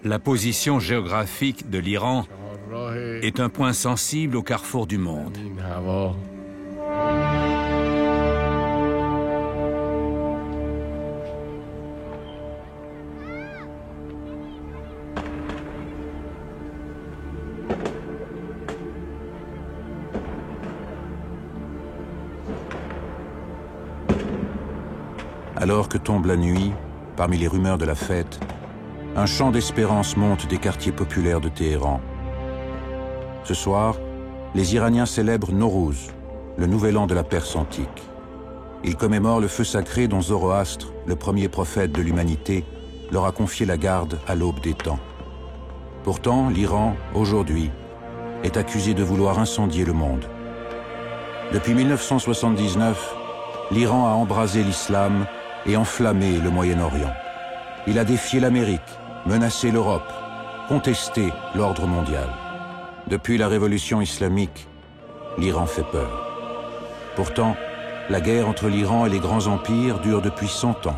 La position géographique de l'Iran est un point sensible au carrefour du monde. Alors que tombe la nuit, parmi les rumeurs de la fête, un chant d'espérance monte des quartiers populaires de Téhéran. Ce soir, les Iraniens célèbrent Nowruz, le nouvel an de la Perse antique. Ils commémorent le feu sacré dont Zoroastre, le premier prophète de l'humanité, leur a confié la garde à l'aube des temps. Pourtant, l'Iran, aujourd'hui, est accusé de vouloir incendier le monde. Depuis 1979, l'Iran a embrasé l'islam et enflammé le Moyen-Orient. Il a défié l'Amérique, menacé l'Europe, contesté l'ordre mondial. Depuis la révolution islamique, l'Iran fait peur. Pourtant, la guerre entre l'Iran et les grands empires dure depuis 100 ans.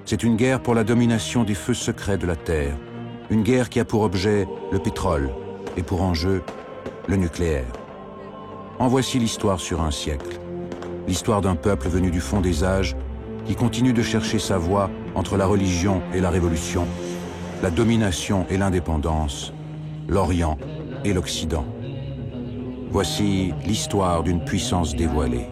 C'est une guerre pour la domination des feux secrets de la Terre, une guerre qui a pour objet le pétrole et pour enjeu le nucléaire. En voici l'histoire sur un siècle. L'histoire d'un peuple venu du fond des âges qui continue de chercher sa voie entre la religion et la révolution, la domination et l'indépendance, l'Orient et l'Occident. Voici l'histoire d'une puissance dévoilée.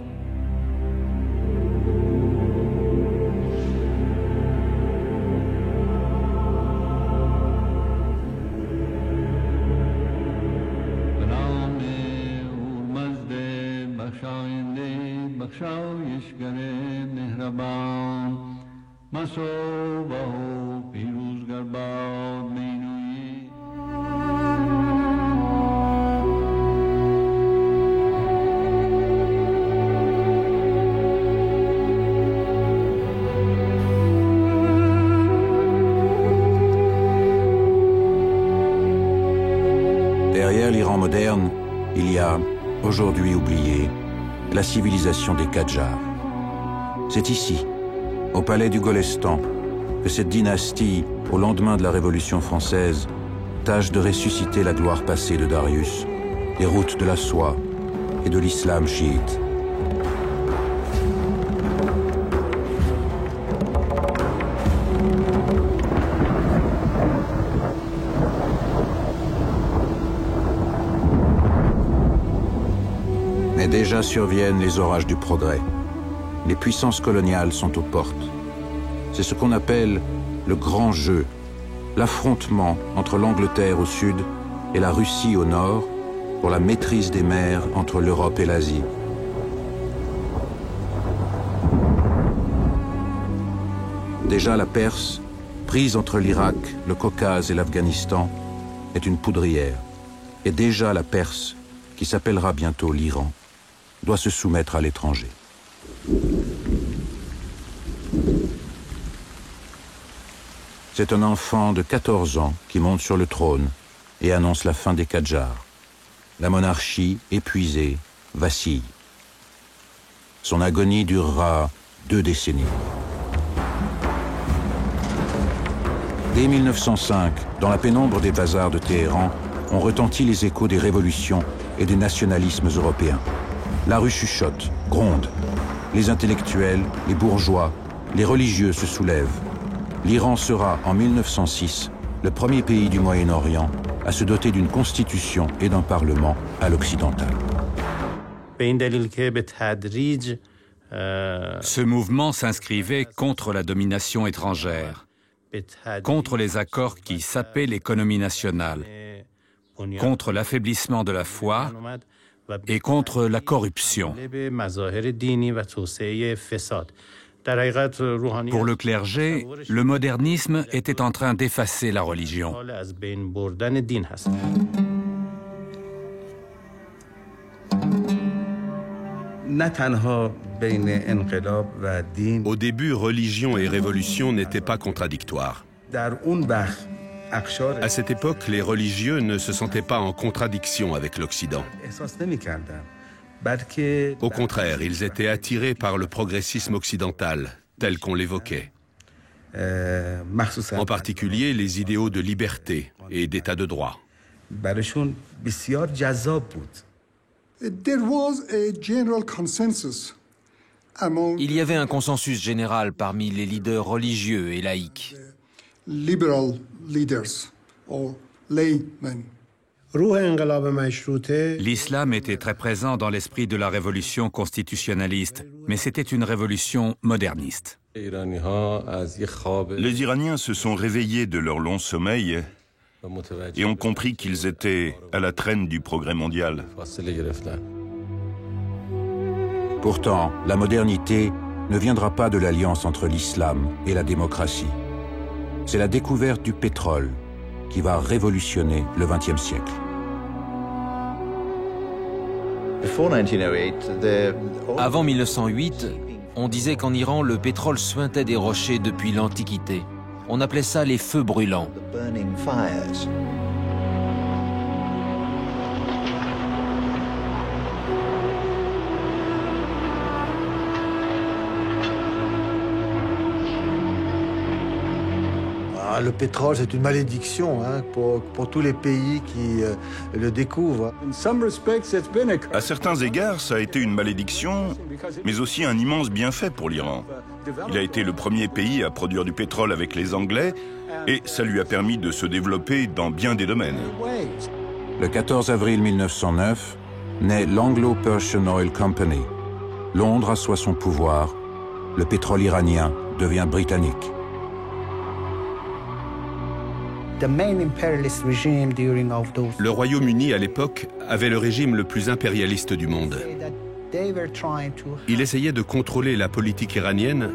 Derrière l'Iran moderne, il y a, aujourd'hui oublié, la civilisation des Qadjars. C'est ici, au palais du Golestan, que cette dynastie, au lendemain de la Révolution française, tâche de ressusciter la gloire passée de Darius, les routes de la soie et de l'islam chiite. Mais déjà surviennent les orages du progrès. Les puissances coloniales sont aux portes. C'est ce qu'on appelle le grand jeu, l'affrontement entre l'Angleterre au sud et la Russie au nord pour la maîtrise des mers entre l'Europe et l'Asie. Déjà la Perse, prise entre l'Irak, le Caucase et l'Afghanistan, est une poudrière. Et déjà la Perse, qui s'appellera bientôt l'Iran, doit se soumettre à l'étranger. C'est un enfant de 14 ans qui monte sur le trône et annonce la fin des Qadjars. La monarchie, épuisée, vacille. Son agonie durera 2 décennies. Dès 1905, dans la pénombre des bazars de Téhéran, ont retenti les échos des révolutions et des nationalismes européens. La rue chuchote, gronde. Les intellectuels, les bourgeois, les religieux se soulèvent. L'Iran sera, en 1906, le premier pays du Moyen-Orient à se doter d'une constitution et d'un parlement à l'occidental. Ce mouvement s'inscrivait contre la domination étrangère, contre les accords qui sapaient l'économie nationale, contre l'affaiblissement de la foi et contre la corruption. Pour le clergé, le modernisme était en train d'effacer la religion. Au début, religion et révolution n'étaient pas contradictoires. À cette époque, les religieux ne se sentaient pas en contradiction avec l'Occident. Au contraire, ils étaient attirés par le progressisme occidental, tel qu'on l'évoquait. en particulier les idéaux de liberté et d'état de droit. براشون بسیار جذاب بود. There was a general consensus among Il y avait un consensus général parmi les leaders religieux et laïcs. liberal leaders or laymen. L'islam était très présent dans l'esprit de la révolution constitutionnaliste, mais c'était une révolution moderniste. Les Iraniens se sont réveillés de leur long sommeil et ont compris qu'ils étaient à la traîne du progrès mondial. Pourtant, la modernité ne viendra pas de l'alliance entre l'islam et la démocratie. C'est la découverte du pétrole qui va révolutionner le XXe siècle. Avant 1908, on disait qu'en Iran, le pétrole suintait des rochers depuis l'Antiquité. On appelait ça les feux brûlants. Le pétrole, c'est une malédiction pour tous les pays qui le découvrent. À certains égards, ça a été une malédiction, mais aussi un immense bienfait pour l'Iran. Il a été le premier pays à produire du pétrole avec les Anglais et ça lui a permis de se développer dans bien des domaines. Le 14 avril 1909, naît l'Anglo-Persian Oil Company. Londres assoit son pouvoir. Le pétrole iranien devient britannique. Le Royaume-Uni, à l'époque, avait le régime le plus impérialiste du monde. Il essayait de contrôler la politique iranienne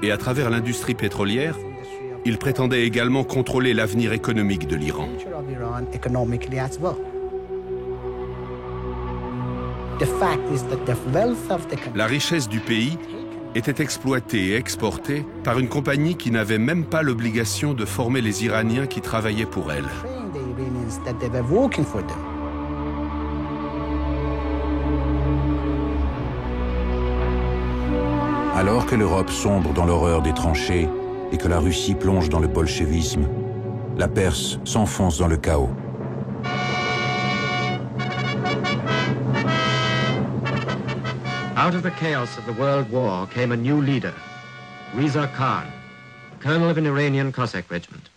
et, à travers l'industrie pétrolière, il prétendait également contrôler l'avenir économique de l'Iran. La richesse du pays était exploitée et exportée par une compagnie qui n'avait même pas l'obligation de former les Iraniens qui travaillaient pour elle. Alors que l'Europe sombre dans l'horreur des tranchées et que la Russie plonge dans le bolchevisme, la Perse s'enfonce dans le chaos. Out of the chaos of the World War came a new leader, Reza Khan, colonel of an Iranian Cossack regiment.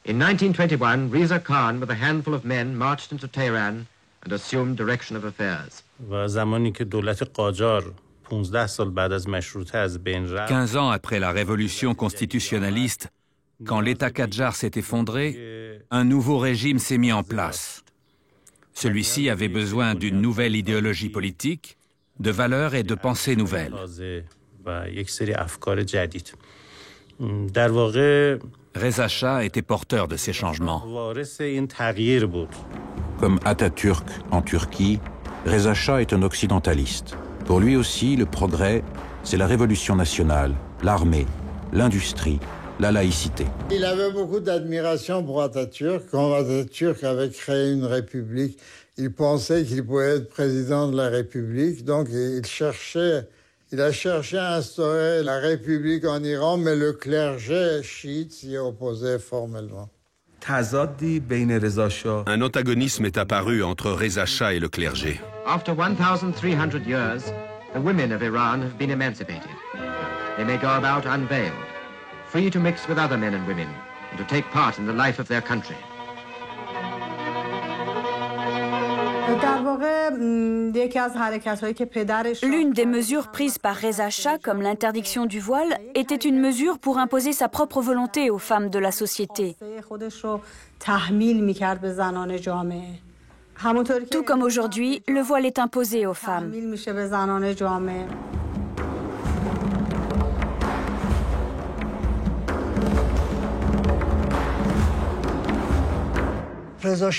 In 1921, Reza Khan, with a handful of men, marched into Tehran and assumed direction of affairs. 15 ans après la révolution constitutionnaliste, quand l'État Kadjar s'est effondré, un nouveau régime s'est mis en place. Celui-ci avait besoin d'une nouvelle idéologie politique, de valeurs et de pensées nouvelles. Reza Shah était porteur de ces changements. Comme Atatürk en Turquie, Reza Shah est un occidentaliste. Pour lui aussi, le progrès, c'est la révolution nationale, l'armée, l'industrie, la laïcité. Il avait beaucoup d'admiration pour Atatürk. Quand Atatürk avait créé une république, il pensait qu'il pouvait être président de la République, donc il a cherché à instaurer la République en Iran, mais le clergé chiite s'y opposait formellement. Un antagonisme est apparu entre Reza Shah et le clergé. After 1,300 years, the women of Iran have been emancipated. They may go about unveiled, free to mix with other men and women, and to take part in the life of their country. L'une des mesures prises par Reza Shah, comme l'interdiction du voile, était une mesure pour imposer sa propre volonté aux femmes de la société. Tout comme aujourd'hui, le voile est imposé aux femmes. Reza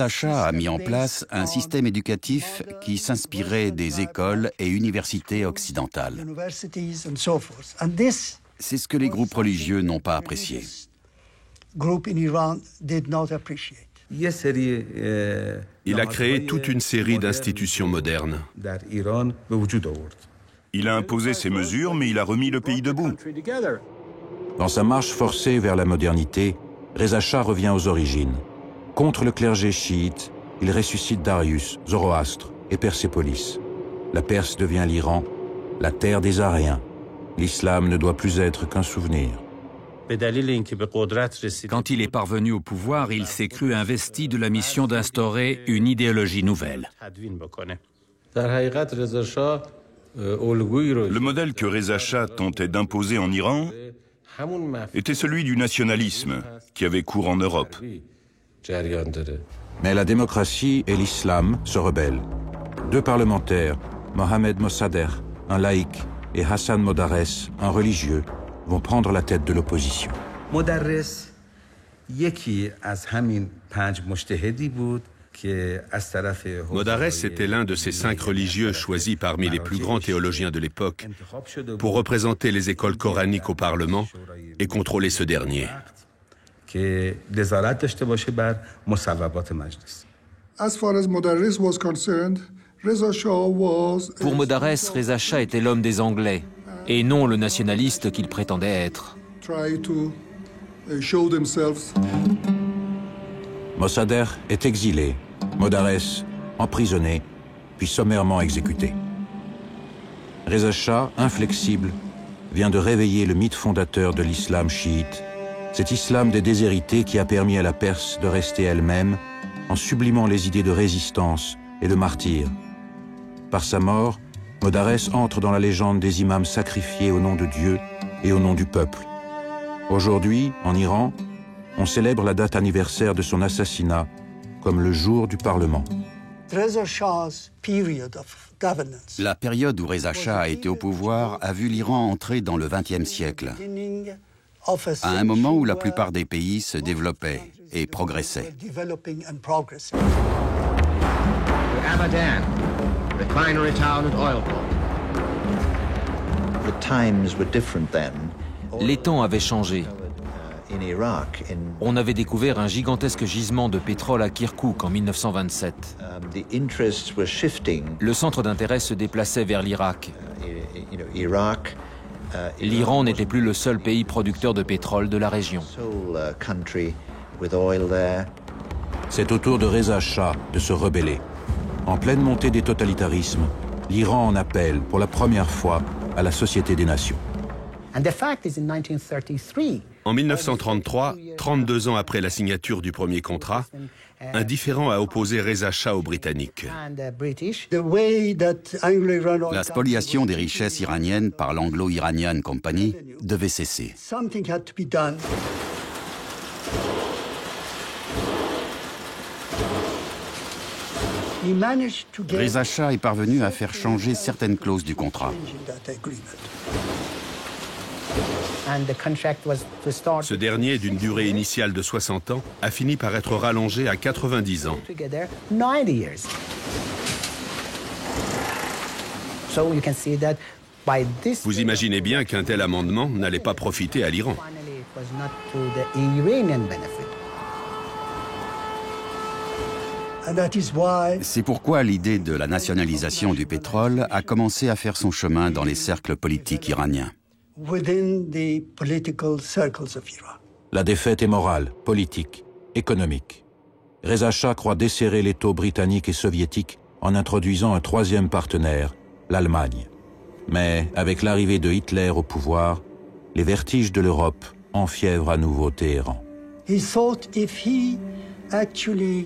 Shah a mis en place un système éducatif qui s'inspirait des écoles et universités occidentales. C'est ce que les groupes religieux n'ont pas apprécié. Il a créé toute une série d'institutions modernes. Il a imposé ses mesures, mais il a remis le pays debout. Dans sa marche forcée vers la modernité, Reza Shah revient aux origines. Contre le clergé chiite, il ressuscite Darius, Zoroastre et Persépolis. La Perse devient l'Iran, la terre des Aryens. L'islam ne doit plus être qu'un souvenir. Quand il est parvenu au pouvoir, il s'est cru investi de la mission d'instaurer une idéologie nouvelle. Le modèle que Reza Shah tentait d'imposer en Iran était celui du nationalisme qui avait cours en Europe. Mais la démocratie et l'islam se rebellent. 2 parlementaires, Mohamed Mossadegh, un laïc, et Hassan Modarres, un religieux, vont prendre la tête de l'opposition. Modarres était l'un de ces 5 religieux choisis parmi les plus grands théologiens de l'époque pour représenter les écoles coraniques au Parlement et contrôler ce dernier. As far as Modarres was concerned, Reza Shah was... Pour Modarres, Reza Shah était l'homme des Anglais, et non le nationaliste qu'il prétendait être. Mossadegh est exilé, Modarres emprisonné, puis sommairement exécuté. Reza Shah, inflexible, vient de réveiller le mythe fondateur de l'islam chiite, cet islam des déshérités qui a permis à la Perse de rester elle-même en sublimant les idées de résistance et de martyr. Par sa mort, Modarres entre dans la légende des imams sacrifiés au nom de Dieu et au nom du peuple. Aujourd'hui, en Iran, on célèbre la date anniversaire de son assassinat comme le jour du Parlement. La période où Reza Shah a été au pouvoir a vu l'Iran entrer dans le XXe siècle, à un moment où la plupart des pays se développaient et progressaient. Abadan, refinery town and oil port. The times were different then. Les temps avaient changé. On avait découvert un gigantesque gisement de pétrole à Kirkouk en 1927. Le centre d'intérêt se déplaçait vers l'Irak. L'Iran n'était plus le seul pays producteur de pétrole de la région. C'est au tour de Reza Shah de se rebeller. En pleine montée des totalitarismes, l'Iran en appelle pour la première fois à la Société des Nations. En 1933, 32 ans après la signature du premier contrat, un différend a opposé Reza Shah aux Britanniques. La spoliation des richesses iraniennes par l'Anglo-Iranian Company devait cesser. Reza Shah est parvenu à faire changer certaines clauses du contrat. Ce dernier, d'une durée initiale de 60 ans, a fini par être rallongé à 90 ans. Vous imaginez bien qu'un tel amendement n'allait pas profiter à l'Iran. C'est pourquoi l'idée de la nationalisation du pétrole a commencé à faire son chemin dans les cercles politiques iraniens. La défaite est morale, politique, économique. Reza Shah croit desserrer l'étau britannique et soviétique en introduisant un 3e partenaire, l'Allemagne. Mais avec l'arrivée de Hitler au pouvoir, les vertiges de l'Europe enfièvrent à nouveau Téhéran.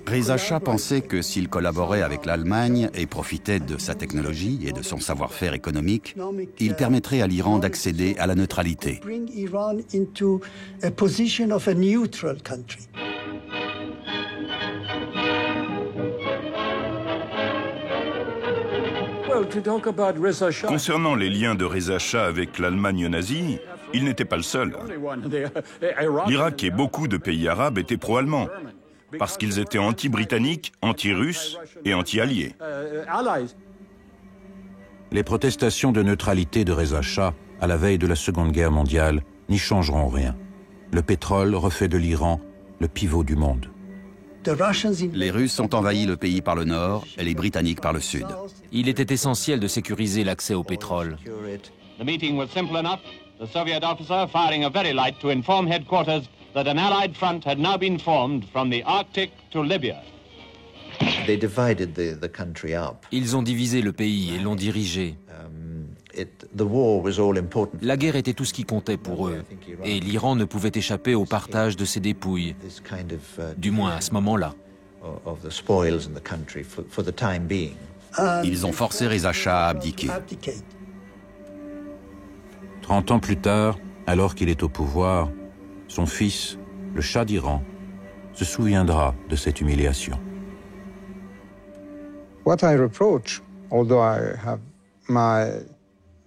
Reza Shah pensait que s'il collaborait avec l'Allemagne et profitait de sa technologie et de son savoir-faire économique, il permettrait à l'Iran d'accéder à la neutralité. Concernant les liens de Reza Shah avec l'Allemagne nazie, il n'était pas le seul. L'Irak et beaucoup de pays arabes étaient pro-allemands, parce qu'ils étaient anti-britanniques, anti-russes et anti-alliés. Les protestations de neutralité de Reza Shah à la veille de la Seconde Guerre mondiale n'y changeront rien. Le pétrole refait de l'Iran le pivot du monde. Les Russes ont envahi le pays par le nord et les Britanniques par le sud. Il était essentiel de sécuriser l'accès au pétrole. The meeting was simple enough. The Soviet officer firing a very light to inform headquarters that an Allied front had now been formed from the Arctic to Libya. They divided the country up. Ils ont divisé le pays et l'ont dirigé. The war was all important. La guerre était tout ce qui comptait pour eux, et l'Iran ne pouvait échapper au partage de ses dépouilles, du moins à ce moment-là. Ils ont forcé Reza Shah à abdiquer. 30 ans plus tard, alors qu'il est au pouvoir, son fils, le Shah d'Iran, se souviendra de cette humiliation. What I reproach, although I have my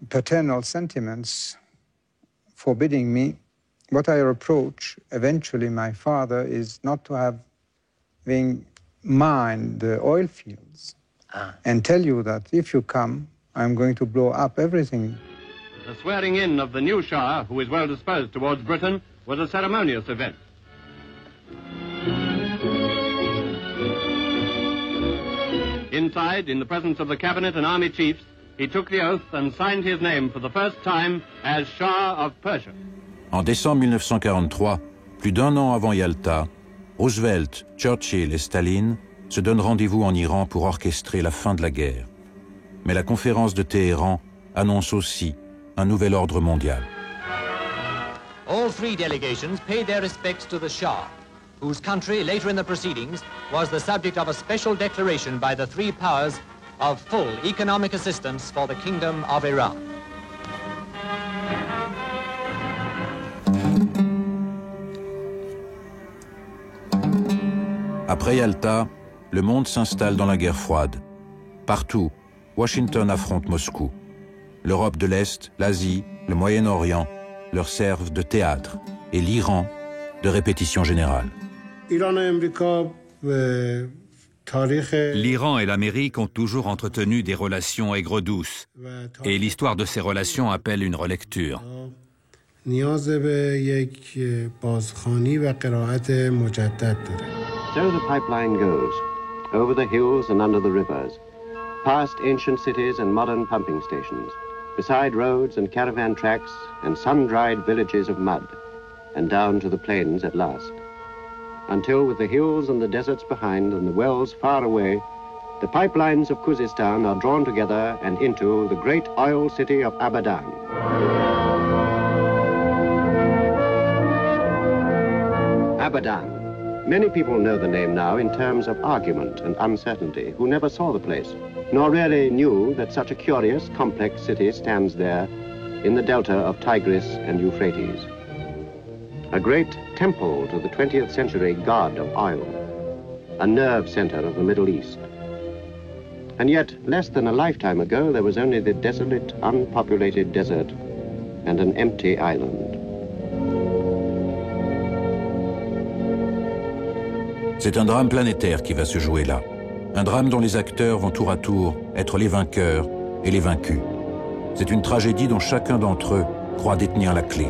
paternal sentiments forbidding me, what I reproach eventually my father is not to having mined the oil fields and tell you that if you come, I'm going to blow up everything. The swearing in of the new Shah, who is well disposed towards Britain, was a ceremonious event. Inside, in the presence of the cabinet and army chiefs, he took the oath and signed his name for the first time as Shah of Persia. En décembre 1943, plus d'un an avant Yalta, Roosevelt, Churchill et Staline se donnent rendez-vous en Iran pour orchestrer la fin de la guerre. Mais la conférence de Téhéran annonce aussi un nouvel ordre mondial. All three delegations paid their respects to the Shah, whose country, later in the proceedings, was the subject of a special declaration by the three powers of full economic assistance for the Kingdom of Iran. Après Yalta, le monde s'installe dans la guerre froide. Partout, Washington affronte Moscou. L'Europe de l'Est, l'Asie, le Moyen-Orient leur servent de théâtre et l'Iran de répétition générale. L'Iran et l'Amérique ont toujours entretenu des relations aigres-douces, et l'histoire de ces relations appelle une relecture. So the pipeline goes, over the hills and under the rivers, past ancient cities and modern pumping stations, beside roads and caravan tracks and sun-dried villages of mud, and down to the plains at last. Until, with the hills and the deserts behind and the wells far away, the pipelines of Khuzestan are drawn together and into the great oil city of Abadan. Abadan. Many people know the name now in terms of argument and uncertainty, who never saw the place, nor really knew that such a curious, complex city stands there in the delta of Tigris and Euphrates. A great temple to the 20th century god of oil, a nerve center of the Middle East. And yet, less than a lifetime ago, there was only the desolate, unpopulated desert and an empty island. C'est un drame planétaire qui va se jouer là. Un drame dont les acteurs vont tour à tour être les vainqueurs et les vaincus. C'est une tragédie dont chacun d'entre eux croit détenir la clé.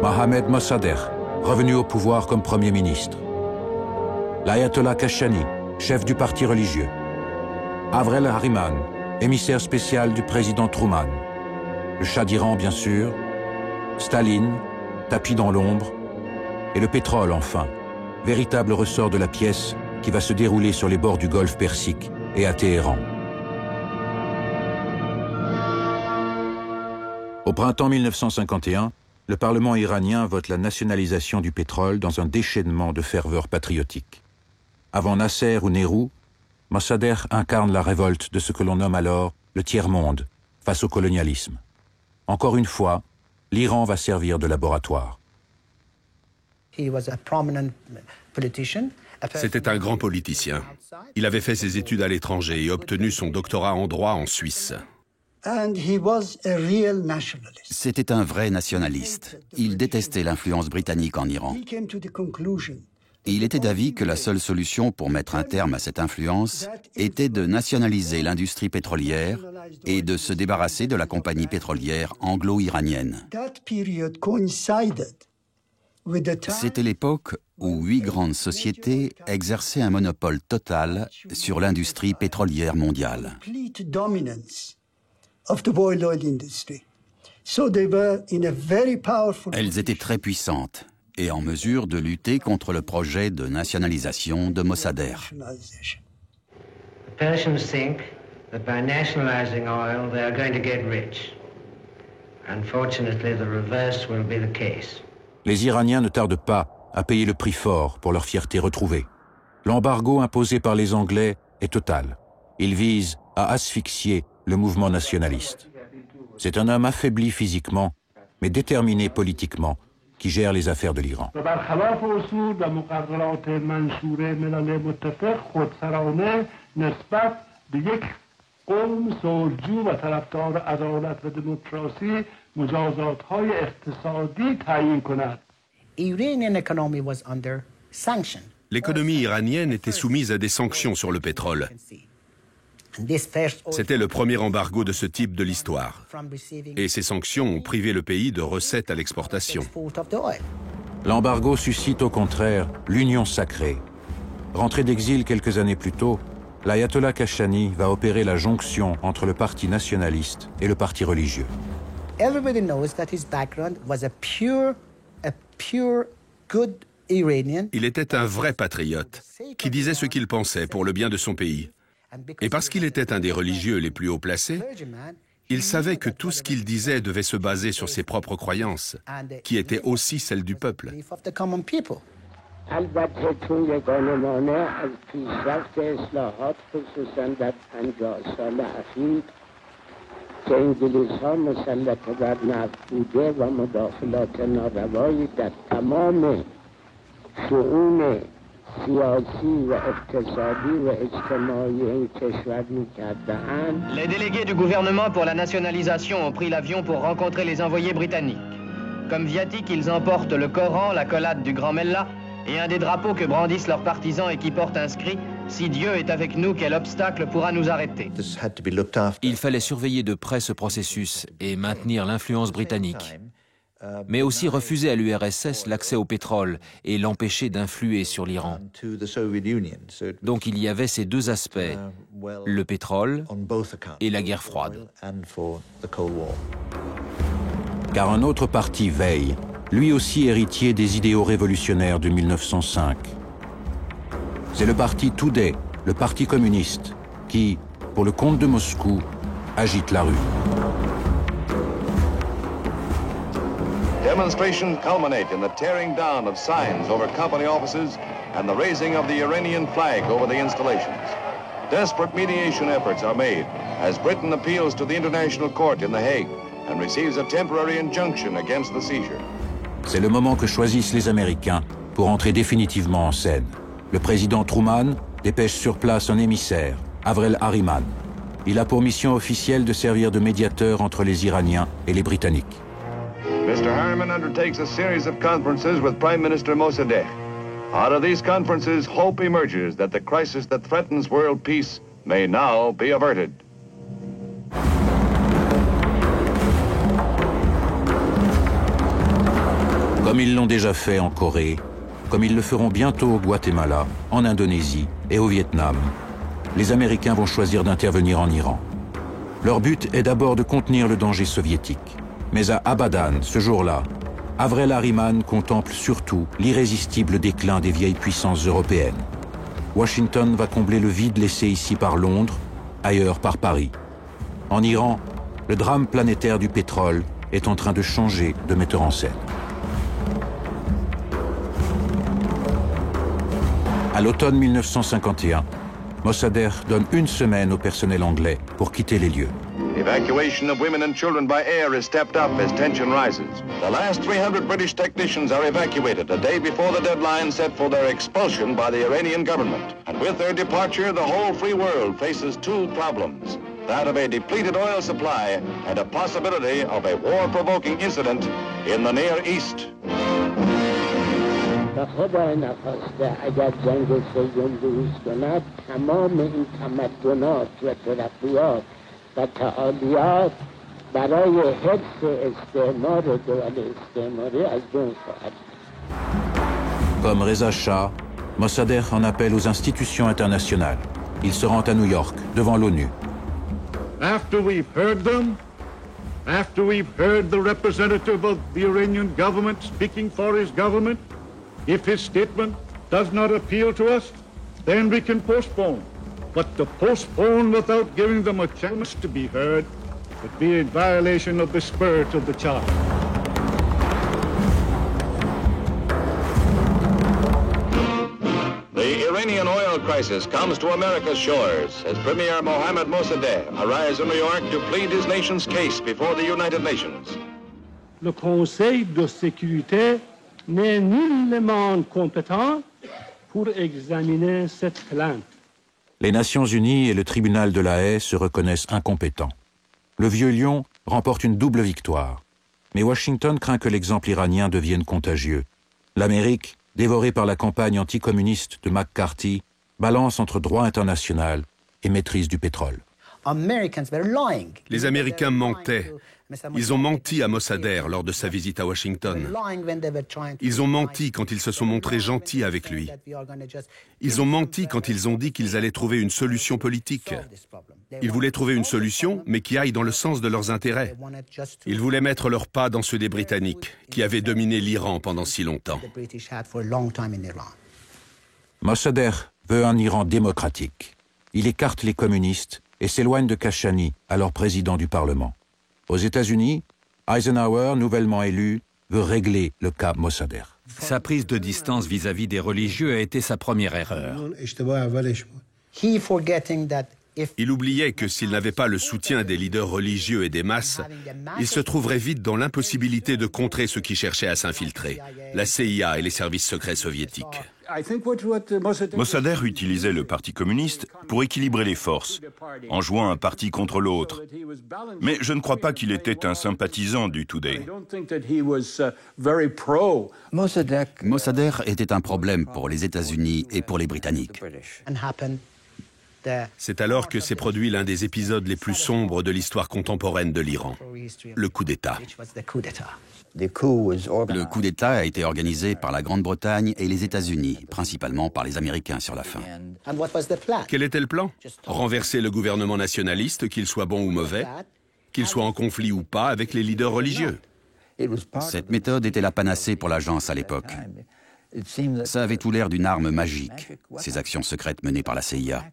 Mohammad Mossadegh, revenu au pouvoir comme Premier ministre. L'Ayatollah Kashani, chef du parti religieux. Avrel Hariman, émissaire spécial du président Truman. Le Shah d'Iran, bien sûr. Staline, tapis dans l'ombre. Et le pétrole, enfin, véritable ressort de la pièce qui va se dérouler sur les bords du golfe Persique et à Téhéran. Au printemps 1951, le Parlement iranien vote la nationalisation du pétrole dans un déchaînement de ferveur patriotique. Avant Nasser ou Nehru, Mossadegh incarne la révolte de ce que l'on nomme alors le tiers-monde face au colonialisme. Encore une fois, l'Iran va servir de laboratoire. C'était un grand politicien. Il avait fait ses études à l'étranger et obtenu son doctorat en droit en Suisse. C'était un vrai nationaliste. Il détestait l'influence britannique en Iran. Il était d'avis que la seule solution pour mettre un terme à cette influence était de nationaliser l'industrie pétrolière et de se débarrasser de la compagnie pétrolière anglo-iranienne. C'était l'époque où 8 grandes sociétés exerçaient un monopole total sur l'industrie pétrolière mondiale. Elles étaient très puissantes et en mesure de lutter contre le projet de nationalisation de Mossadegh. The Persians think that by nationalizing oil they are going to get rich. Unfortunately, the reverse will be the case. Les Iraniens ne tardent pas à payer le prix fort pour leur fierté retrouvée. L'embargo imposé par les Anglais est total. Il vise à asphyxier le mouvement nationaliste. C'est un homme affaibli physiquement, mais déterminé politiquement, qui gère les affaires de l'Iran. L'économie iranienne était soumise à des sanctions sur le pétrole. C'était le premier embargo de ce type de l'histoire. Et ces sanctions ont privé le pays de recettes à l'exportation. L'embargo suscite au contraire l'union sacrée. Rentré d'exil quelques années plus tôt, l'ayatollah Kashani va opérer la jonction entre le parti nationaliste et le parti religieux. Il était un vrai patriote qui disait ce qu'il pensait pour le bien de son pays. Et parce qu'il était un des religieux les plus haut placés, il savait que tout ce qu'il disait devait se baser sur ses propres croyances, qui étaient aussi celles du peuple. Les délégués du gouvernement pour la nationalisation ont pris l'avion pour rencontrer les envoyés britanniques. Comme viatique, ils emportent le Coran, la collade du Grand Mellah et un des drapeaux que brandissent leurs partisans et qui porte inscrit « Si Dieu est avec nous, quel obstacle pourra nous arrêter ?» Il fallait surveiller de près ce processus et maintenir l'influence britannique, mais aussi refuser à l'URSS l'accès au pétrole et l'empêcher d'influer sur l'Iran. Donc il y avait ces deux aspects, le pétrole et la guerre froide. Car un autre parti veille, lui aussi héritier des idéaux révolutionnaires de 1905. C'est le parti Toudeh, le parti communiste, qui, pour le compte de Moscou, agite la rue. Demonstrations culminate in the tearing down of signs over company offices and the raising of the Iranian flag over the installations. Desperate mediation efforts are made as Britain appeals to the International Court in The Hague and receives a temporary injunction against the seizure. C'est le moment que choisissent les Américains pour entrer définitivement en scène. Le président Truman dépêche sur place un émissaire, Avrel Harriman. Il a pour mission officielle de servir de médiateur entre les Iraniens et les Britanniques. Mr. Harriman undertakes a series of conferences with Prime Minister Mossadegh. Out of these conferences, hope emerges that the crisis that threatens world peace may now be averted. Comme ils l'ont déjà fait en Corée, comme ils le feront bientôt au Guatemala, en Indonésie et au Vietnam, les Américains vont choisir d'intervenir en Iran. Leur but est d'abord de contenir le danger soviétique. Mais à Abadan, ce jour-là, Avrel Harriman contemple surtout l'irrésistible déclin des vieilles puissances européennes. Washington va combler le vide laissé ici par Londres, ailleurs par Paris. En Iran, le drame planétaire du pétrole est en train de changer de metteur en scène. À l'automne 1951, Mossadegh donne une semaine au personnel anglais pour quitter les lieux. Evacuation of women and children by air is stepped up as tension rises. The last 300 British technicians are evacuated a day before the deadline set for their expulsion by the Iranian government. And with their departure, the whole free world faces two problems. That of a depleted oil supply and a possibility of a war-provoking incident in the Near East. The Comme Reza Shah, Mossadegh en appelle aux institutions internationales. Il se rend à New York, devant l'ONU. After we've heard them, after we've heard the representative of the Iranian government speaking for his government, if his statement does not appeal to us, then we can postpone. But to postpone without giving them a chance to be heard would be in violation of the spirit of the Charter. The Iranian oil crisis comes to America's shores as Premier Mohammad Mossadegh arrives in New York to plead his nation's case before the United Nations. Le Conseil de sécurité n'est nullement compétent pour examiner cette plainte. Les Nations Unies et le tribunal de la Haye se reconnaissent incompétents. Le vieux lion remporte une double victoire. Mais Washington craint que l'exemple iranien devienne contagieux. L'Amérique, dévorée par la campagne anticommuniste de McCarthy, balance entre droit international et maîtrise du pétrole. Les Américains mentaient. Ils ont menti à Mossadegh lors de sa visite à Washington. Ils ont menti quand ils se sont montrés gentils avec lui. Ils ont menti quand ils ont dit qu'ils allaient trouver une solution politique. Ils voulaient trouver une solution, mais qui aille dans le sens de leurs intérêts. Ils voulaient mettre leurs pas dans ceux des Britanniques, qui avaient dominé l'Iran pendant si longtemps. Mossadegh veut un Iran démocratique. Il écarte les communistes et s'éloigne de Kashani, alors président du Parlement. Aux États-Unis, Eisenhower, nouvellement élu, veut régler le cas Mossadegh. Sa prise de distance vis-à-vis des religieux a été sa première erreur. Il oubliait que s'il n'avait pas le soutien des leaders religieux et des masses, il se trouverait vite dans l'impossibilité de contrer ceux qui cherchaient à s'infiltrer, la CIA et les services secrets soviétiques. Mossadegh utilisait le Parti communiste pour équilibrer les forces, en jouant un parti contre l'autre. Mais je ne crois pas qu'il était un sympathisant du Today. Mossadegh était un problème pour les États-Unis et pour les Britanniques. C'est alors que s'est produit l'un des épisodes les plus sombres de l'histoire contemporaine de l'Iran, le coup d'État. Le coup d'État a été organisé par la Grande-Bretagne et les États-Unis, principalement par les Américains sur la fin. Quel était le plan? Renverser le gouvernement nationaliste, qu'il soit bon ou mauvais, qu'il soit en conflit ou pas avec les leaders religieux. Cette méthode était la panacée pour l'agence à l'époque. Ça avait tout l'air d'une arme magique, ces actions secrètes menées par la CIA.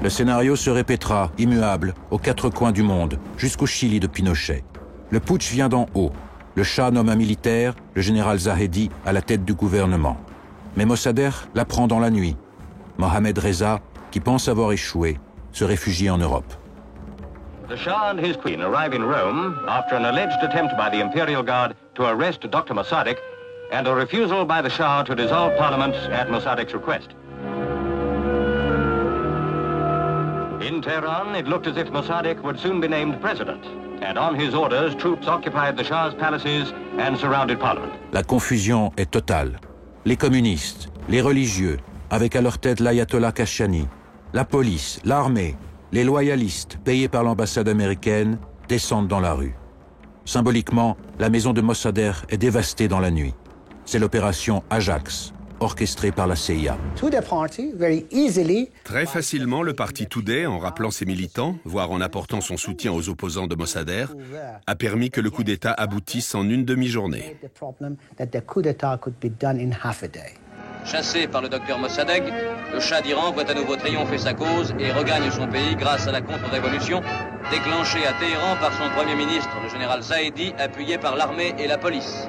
Le scénario se répétera, immuable, aux quatre coins du monde, jusqu'au Chili de Pinochet. Le putsch vient d'en haut. Le Shah nomme un militaire, le général Zahedi, à la tête du gouvernement. Mais Mossadegh l'apprend dans la nuit. Mohammad Reza, qui pense avoir échoué, se réfugie en Europe. The Shah and his queen arrive in Rome after an alleged attempt by the Imperial Guard to arrest Dr. Mossadegh and a refusal by the Shah to dissolve Parliament at Mossadegh's request. In Tehran, it looked as if Mossadegh would soon be named president, and on his orders, troops occupied the Shah's palaces and surrounded Parliament. La confusion est totale. Les communistes, les religieux, avec à leur tête l'ayatollah Kashani, la police, l'armée, les loyalistes, payés par l'ambassade américaine, descendent dans la rue. Symboliquement, la maison de Mossadegh est dévastée dans la nuit. C'est l'opération Ajax, orchestrée par la CIA. Très facilement, le parti Today, en rappelant ses militants, voire en apportant son soutien aux opposants de Mossadegh, a permis que le coup d'État aboutisse en une demi-journée. Chassé par le docteur Mossadegh, le Shah d'Iran voit à nouveau triompher sa cause et regagne son pays grâce à la contre-révolution déclenchée à Téhéran par son premier ministre, le général Zahedi, appuyé par l'armée et la police.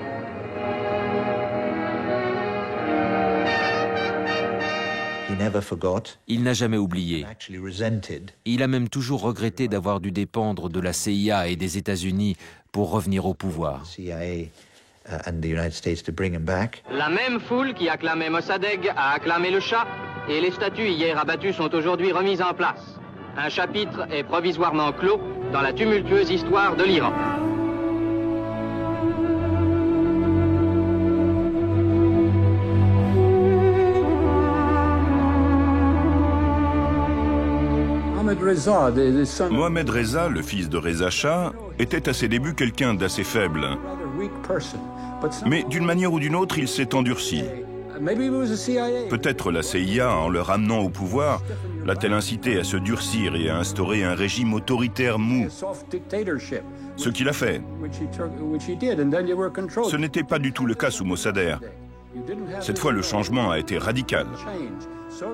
Il n'a jamais oublié. Il a même toujours regretté d'avoir dû dépendre de la CIA et des États-Unis pour revenir au pouvoir. La même foule qui acclamait Mossadegh a acclamé le Shah et les statues hier abattues sont aujourd'hui remises en place. Un chapitre est provisoirement clos dans la tumultueuse histoire de l'Iran. Mohammad Reza, le fils de Reza Shah, était à ses débuts quelqu'un d'assez faible. Mais d'une manière ou d'une autre, il s'est endurci. Peut-être la CIA, en le ramenant au pouvoir, l'a-t-elle incité à se durcir et à instaurer un régime autoritaire mou. Ce qu'il a fait. Ce n'était pas du tout le cas sous Mossadegh. Cette fois, le changement a été radical.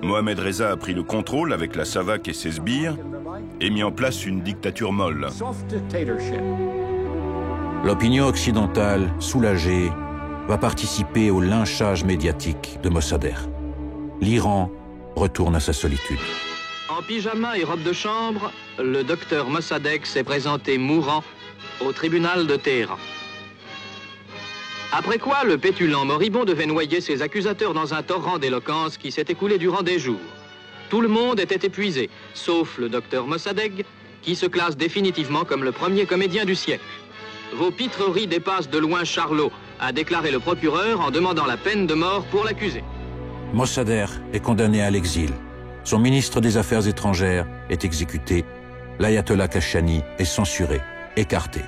Mohammad Reza a pris le contrôle avec la SAVAK et ses sbires et mis en place une dictature molle. L'opinion occidentale, soulagée, va participer au lynchage médiatique de Mossadegh. L'Iran retourne à sa solitude. En pyjama et robe de chambre, le docteur Mossadegh s'est présenté mourant au tribunal de Téhéran. Après quoi, le pétulant moribond devait noyer ses accusateurs dans un torrent d'éloquence qui s'est écoulé durant des jours. Tout le monde était épuisé, sauf le docteur Mossadegh, qui se classe définitivement comme le premier comédien du siècle. Vos pitreries dépassent de loin Charlot, a déclaré le procureur en demandant la peine de mort pour l'accusé. Mossadegh est condamné à l'exil. Son ministre des Affaires étrangères est exécuté. L'ayatollah Kashani est censuré, écarté.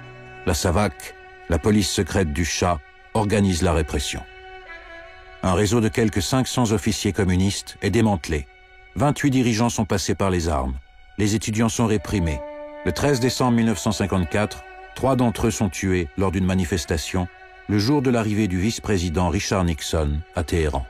La SAVAK, la police secrète du Shah, organise la répression. Un réseau de quelques 500 officiers communistes est démantelé. 28 dirigeants sont passés par les armes. Les étudiants sont réprimés. Le 13 décembre 1954, 3 d'entre eux sont tués lors d'une manifestation, le jour de l'arrivée du vice-président Richard Nixon à Téhéran.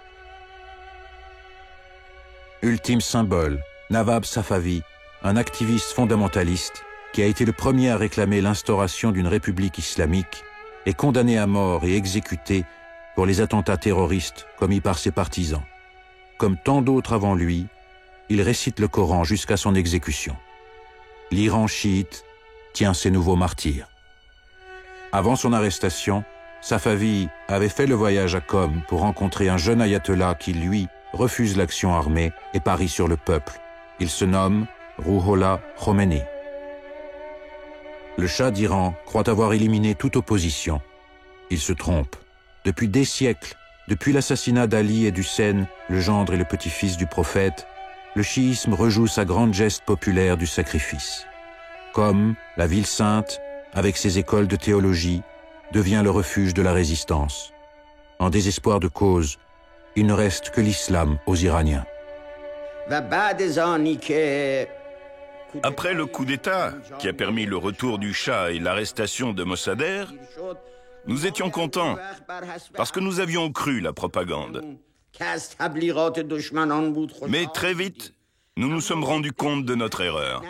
Ultime symbole, Nawab Safavi, un activiste fondamentaliste qui a été le premier à réclamer l'instauration d'une république islamique, est condamné à mort et exécuté pour les attentats terroristes commis par ses partisans. Comme tant d'autres avant lui, il récite le Coran jusqu'à son exécution. L'Iran chiite tient ses nouveaux martyrs. Avant son arrestation, Safavi avait fait le voyage à Qom pour rencontrer un jeune ayatollah qui, lui, refuse l'action armée et parie sur le peuple. Il se nomme Rouhollah Khomeini. Le Shah d'Iran croit avoir éliminé toute opposition. Il se trompe. Depuis des siècles, depuis l'assassinat d'Ali et d'Hussein, le gendre et le petit-fils du prophète, le chiisme rejoue sa grande geste populaire du sacrifice. Qom, la ville sainte, avec ses écoles de théologie, devient le refuge de la résistance. En désespoir de cause, il ne reste que l'islam aux Iraniens. Après le coup d'État, qui a permis le retour du Shah et l'arrestation de Mossadegh, nous étions contents, parce que nous avions cru la propagande. Mais très vite, nous nous sommes rendus compte de notre erreur.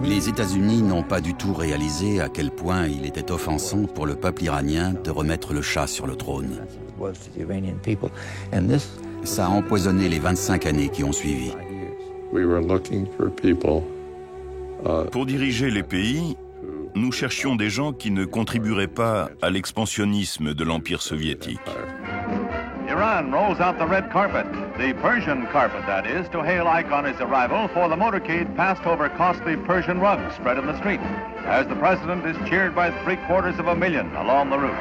Les États-Unis n'ont pas du tout réalisé à quel point il était offensant pour le peuple iranien de remettre le Shah sur le trône. Ça a empoisonné les 25 années qui ont suivi. Pour diriger les pays, nous cherchions des gens qui ne contribueraient pas à l'expansionnisme de l'Empire soviétique. Iran rolls out the red carpet, the Persian carpet, that is, to hail Ike on his arrival for the motorcade passed over costly Persian rugs spread in the street, as the president is cheered by 750,000 along the route.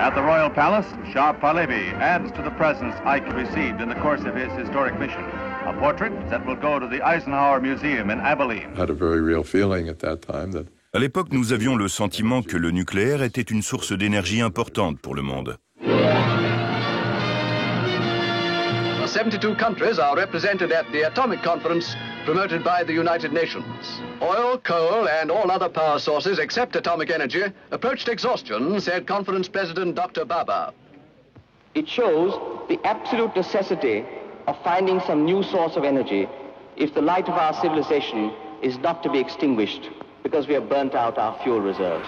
At the Royal Palace, Shah Pahlavi adds to the presents Ike received in the course of his historic mission, a portrait that will go to the Eisenhower Museum in Abilene. I had a very real feeling at that time that À l'époque, nous avions le sentiment que le nucléaire était une source d'énergie importante pour le monde. 72 countries are represented at the Atomic Conference promoted by the United Nations. Oil, coal, and all other power sources except atomic energy approached exhaustion, said Conference President Dr. Baba. It shows the absolute necessity of finding some new source of energy if the light of our civilization is not to be extinguished because we have burnt out our fuel reserves.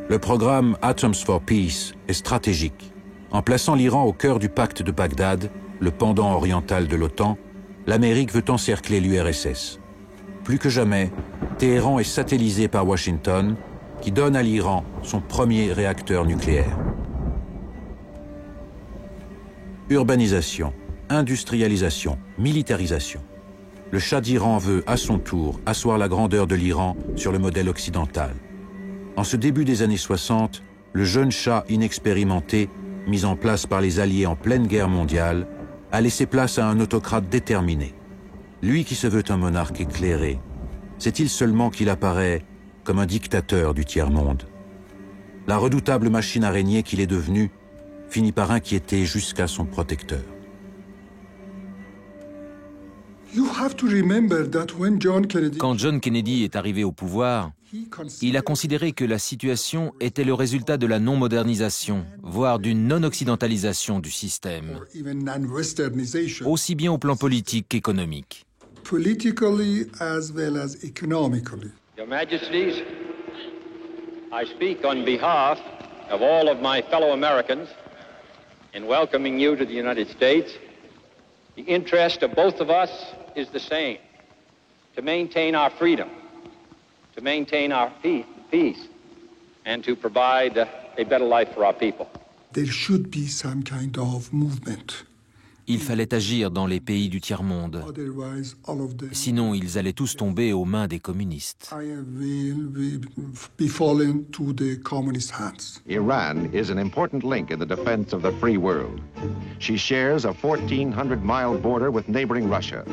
Le programme Atoms for Peace est stratégique. En plaçant l'Iran au cœur du pacte de Bagdad, le pendant oriental de l'OTAN, l'Amérique veut encercler l'URSS. Plus que jamais, Téhéran est satellisé par Washington, qui donne à l'Iran son premier réacteur nucléaire. Urbanisation, industrialisation, militarisation. Le Shah d'Iran veut, à son tour, asseoir la grandeur de l'Iran sur le modèle occidental. En ce début des années 60, le jeune Shah inexpérimenté, mis en place par les Alliés en pleine guerre mondiale, a laissé place à un autocrate déterminé. Lui qui se veut un monarque éclairé, sait-il seulement qu'il apparaît comme un dictateur du tiers-monde? La redoutable machine araignée qu'il est devenu finit par inquiéter jusqu'à son protecteur. Quand John Kennedy est arrivé au pouvoir, il a considéré que la situation était le résultat de la non-modernisation, voire d'une non-occidentalisation du système, aussi bien au plan politique qu'économique. Your Majesties, I speak on behalf of all of my fellow Americans in welcoming you to the United States. The interest of both of us is the same, to maintain our freedom, to maintain our peace, and to provide a better life for our people. There should be some kind of movement. Il fallait agir dans les pays du tiers-monde. Sinon, ils allaient tous tomber aux mains des communistes. Iran is an important link in the defense of the free world. She shares a 1,400-mile border with neighboring Russia.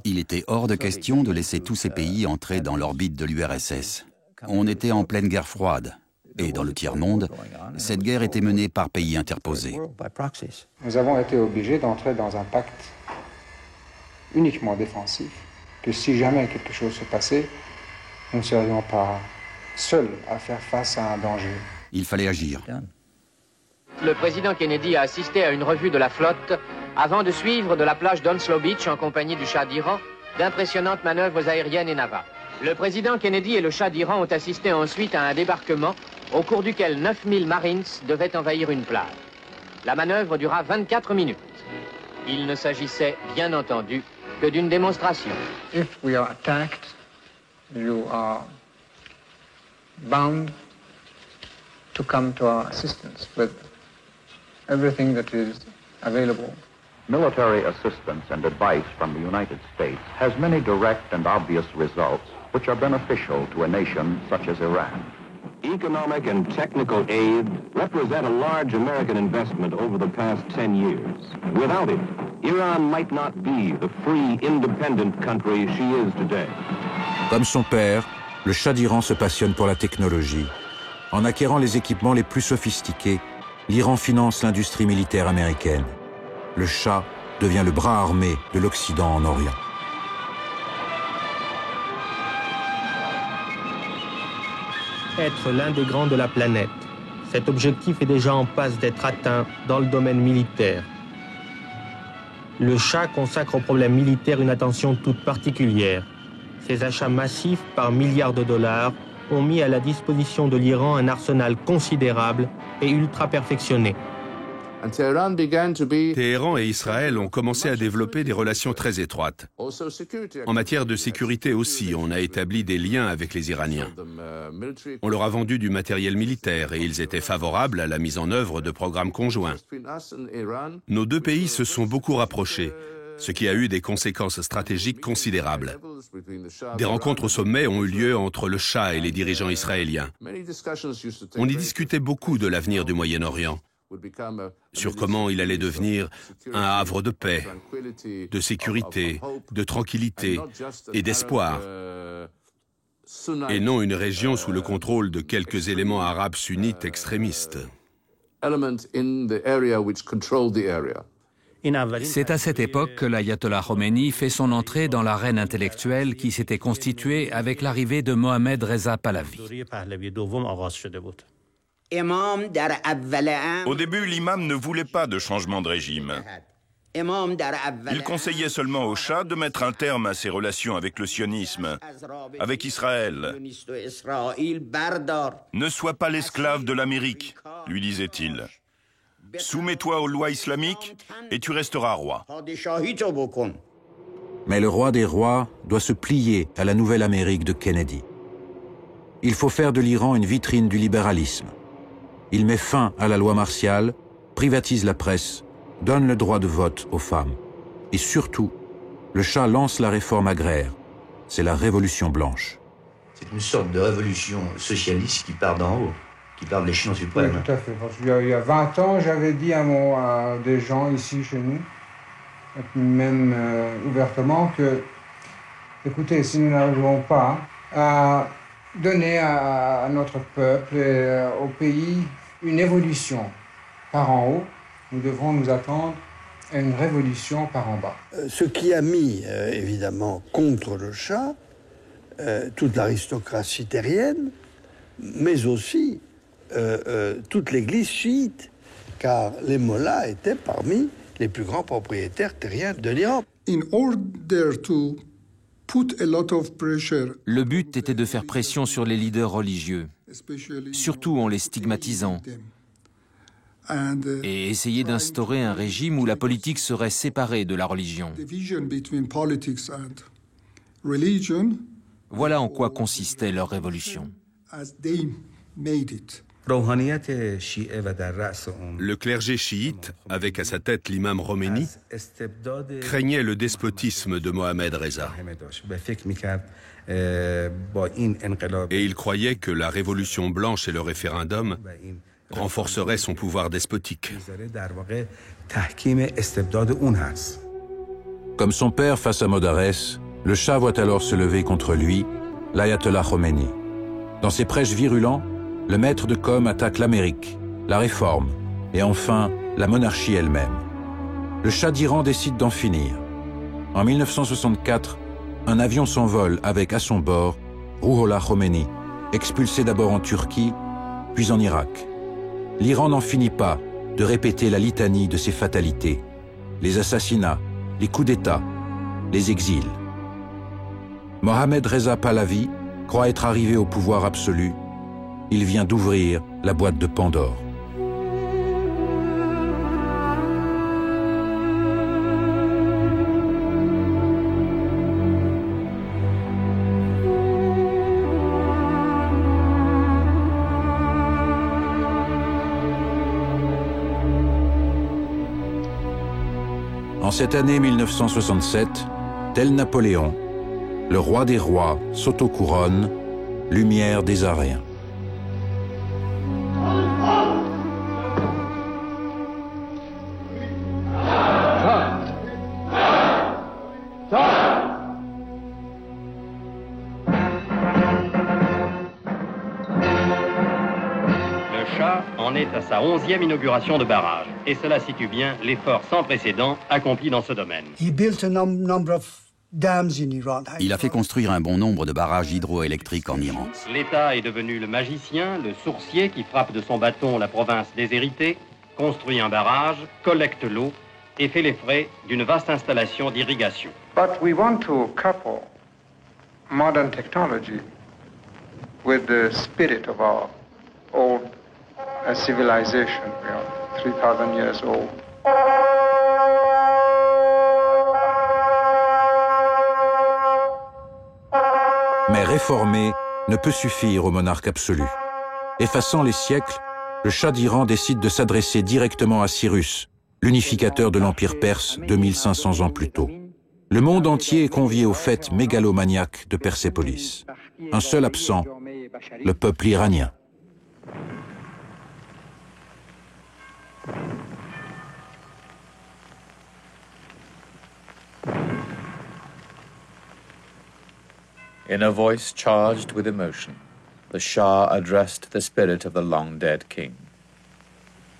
Il était hors de question de laisser tous ces pays entrer dans l'orbite de l'URSS. On était en pleine guerre froide. Et dans le tiers-monde, cette guerre était menée par pays interposés. Nous avons été obligés d'entrer dans un pacte uniquement défensif, que si jamais quelque chose se passait, nous ne serions pas seuls à faire face à un danger. Il fallait agir. Le président Kennedy a assisté à une revue de la flotte avant de suivre de la plage d'Onslow Beach en compagnie du Shah d'Iran d'impressionnantes manœuvres aériennes et navales. Le président Kennedy et le Shah d'Iran ont assisté ensuite à un débarquement au cours duquel 9000 Marines devaient envahir une plage. La manœuvre dura 24 minutes. Il ne s'agissait, bien entendu, que d'une démonstration. If we are attacked, you are bound to come to our assistance with everything that is available. Military assistance and advice from the United States has many direct and obvious results which are beneficial to a nation such as Iran. Economic and technical aid represent a large American investment over the past 10 years. Without it, Iran might not be the free, independent country she is today. Comme son père, le Shah d'Iran se passionne pour la technologie. En acquérant les équipements les plus sophistiqués, l'Iran finance l'industrie militaire américaine. Le Shah devient le bras armé de l'Occident en Orient. Être l'un des grands de la planète. Cet objectif est déjà en passe d'être atteint dans le domaine militaire. Le Shah consacre au problème militaire une attention toute particulière. Ses achats massifs par milliards de dollars ont mis à la disposition de l'Iran un arsenal considérable et ultra perfectionné. Téhéran et Israël ont commencé à développer des relations très étroites. En matière de sécurité aussi, on a établi des liens avec les Iraniens. On leur a vendu du matériel militaire et ils étaient favorables à la mise en œuvre de programmes conjoints. Nos deux pays se sont beaucoup rapprochés, ce qui a eu des conséquences stratégiques considérables. Des rencontres au sommet ont eu lieu entre le Shah et les dirigeants israéliens. On y discutait beaucoup de l'avenir du Moyen-Orient, sur comment il allait devenir un havre de paix, de sécurité, de tranquillité et d'espoir, et non une région sous le contrôle de quelques éléments arabes sunnites extrémistes. C'est à cette époque que l'ayatollah Khomeini fait son entrée dans l'arène intellectuelle qui s'était constituée avec l'arrivée de Mohammad Reza Pahlavi. Au début, l'imam ne voulait pas de changement de régime. Il conseillait seulement au Shah de mettre un terme à ses relations avec le sionisme, avec Israël. Ne sois pas l'esclave de l'Amérique, lui disait-il. Soumets-toi aux lois islamiques et tu resteras roi. Mais le roi des rois doit se plier à la nouvelle Amérique de Kennedy. Il faut faire de l'Iran une vitrine du libéralisme. Il met fin à la loi martiale, privatise la presse, donne le droit de vote aux femmes. Et surtout, le Shah lance la réforme agraire. C'est la révolution blanche. C'est une sorte de révolution socialiste qui part d'en haut, qui part de l'échelon suprême. Oui, tout à fait. Parce qu'il y a 20 ans, j'avais dit à des gens ici chez nous, même ouvertement, que, écoutez, si nous n'arrivons pas à donner à notre peuple et au pays une évolution par en haut, nous devrons nous attendre à une révolution par en bas. Ce qui a mis, évidemment, contre le Shah, toute l'aristocratie terrienne, mais aussi toute l'église chiite, car les mollahs étaient parmi les plus grands propriétaires terriens de l'Iran. Le but était de faire pression sur les leaders religieux, surtout en les stigmatisant, et essayer d'instaurer un régime où la politique serait séparée de la religion. Voilà en quoi consistait leur révolution. Le clergé chiite, avec à sa tête l'imam Khomeini, craignait le despotisme de Mohammad Reza. Et il croyait que la révolution blanche et le référendum renforceraient son pouvoir despotique. Comme son père face à Modarès, le Shah voit alors se lever contre lui l'ayatollah Khomeini. Dans ses prêches virulents, le maître de com attaque l'Amérique, la réforme et enfin la monarchie elle-même. Le Shah d'Iran décide d'en finir. En 1964, un avion s'envole avec à son bord Rouhollah Khomeini, expulsé d'abord en Turquie, puis en Irak. L'Iran n'en finit pas de répéter la litanie de ses fatalités, les assassinats, les coups d'État, les exils. Mohammad Reza Pahlavi croit être arrivé au pouvoir absolu. Il vient d'ouvrir la boîte de Pandore. En cette année 1967, tel Napoléon, le roi des rois s'auto-couronne, lumière des Ariens. est à sa 11e inauguration de barrage. Et cela situe bien l'effort sans précédent accompli dans ce domaine. Il a fait construire un bon nombre de barrages hydroélectriques en Iran. L'État est devenu le magicien, le sourcier qui frappe de son bâton la province déshéritée, construit un barrage, collecte l'eau et fait les frais d'une vaste installation d'irrigation. But we want to couple modern technology with the spirit of our old civilization. We are 3,000 years old. Mais réformer ne peut suffire au monarque absolu. Effaçant les siècles, le Shah d'Iran décide de s'adresser directement à Cyrus, l'unificateur de l'Empire perse 2500 ans plus tôt. Le monde entier est convié aux fêtes mégalomaniaques de Persépolis. Un seul absent, le peuple iranien. In a voice charged with emotion, the Shah addressed the spirit of the long-dead king.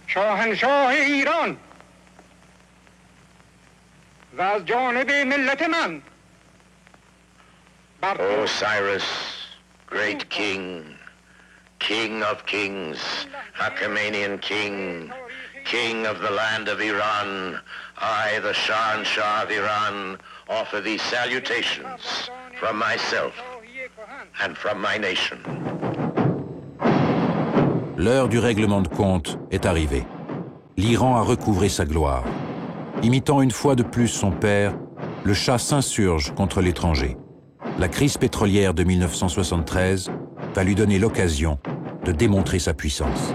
شاهنشاه ایران و از جانب ملت من O Cyrus, great king, king of kings, Achaemenian king, king of the land of Iran, I, the Shahanshah of Iran, offer these salutations from myself and from my nation. L'heure du règlement de compte est arrivée. l'Iran a recouvré sa gloire. Imitant une fois de plus son père, le Shah s'insurge contre l'étranger. La crise pétrolière de 1973 va lui donner l'occasion de démontrer sa puissance.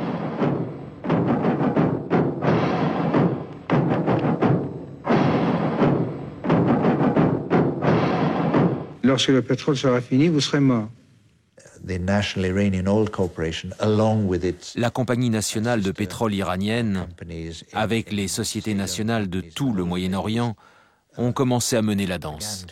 Lorsque le pétrole sera fini, vous serez mort. La compagnie nationale de pétrole iranienne, avec les sociétés nationales de tout le Moyen-Orient, ont commencé à mener la danse.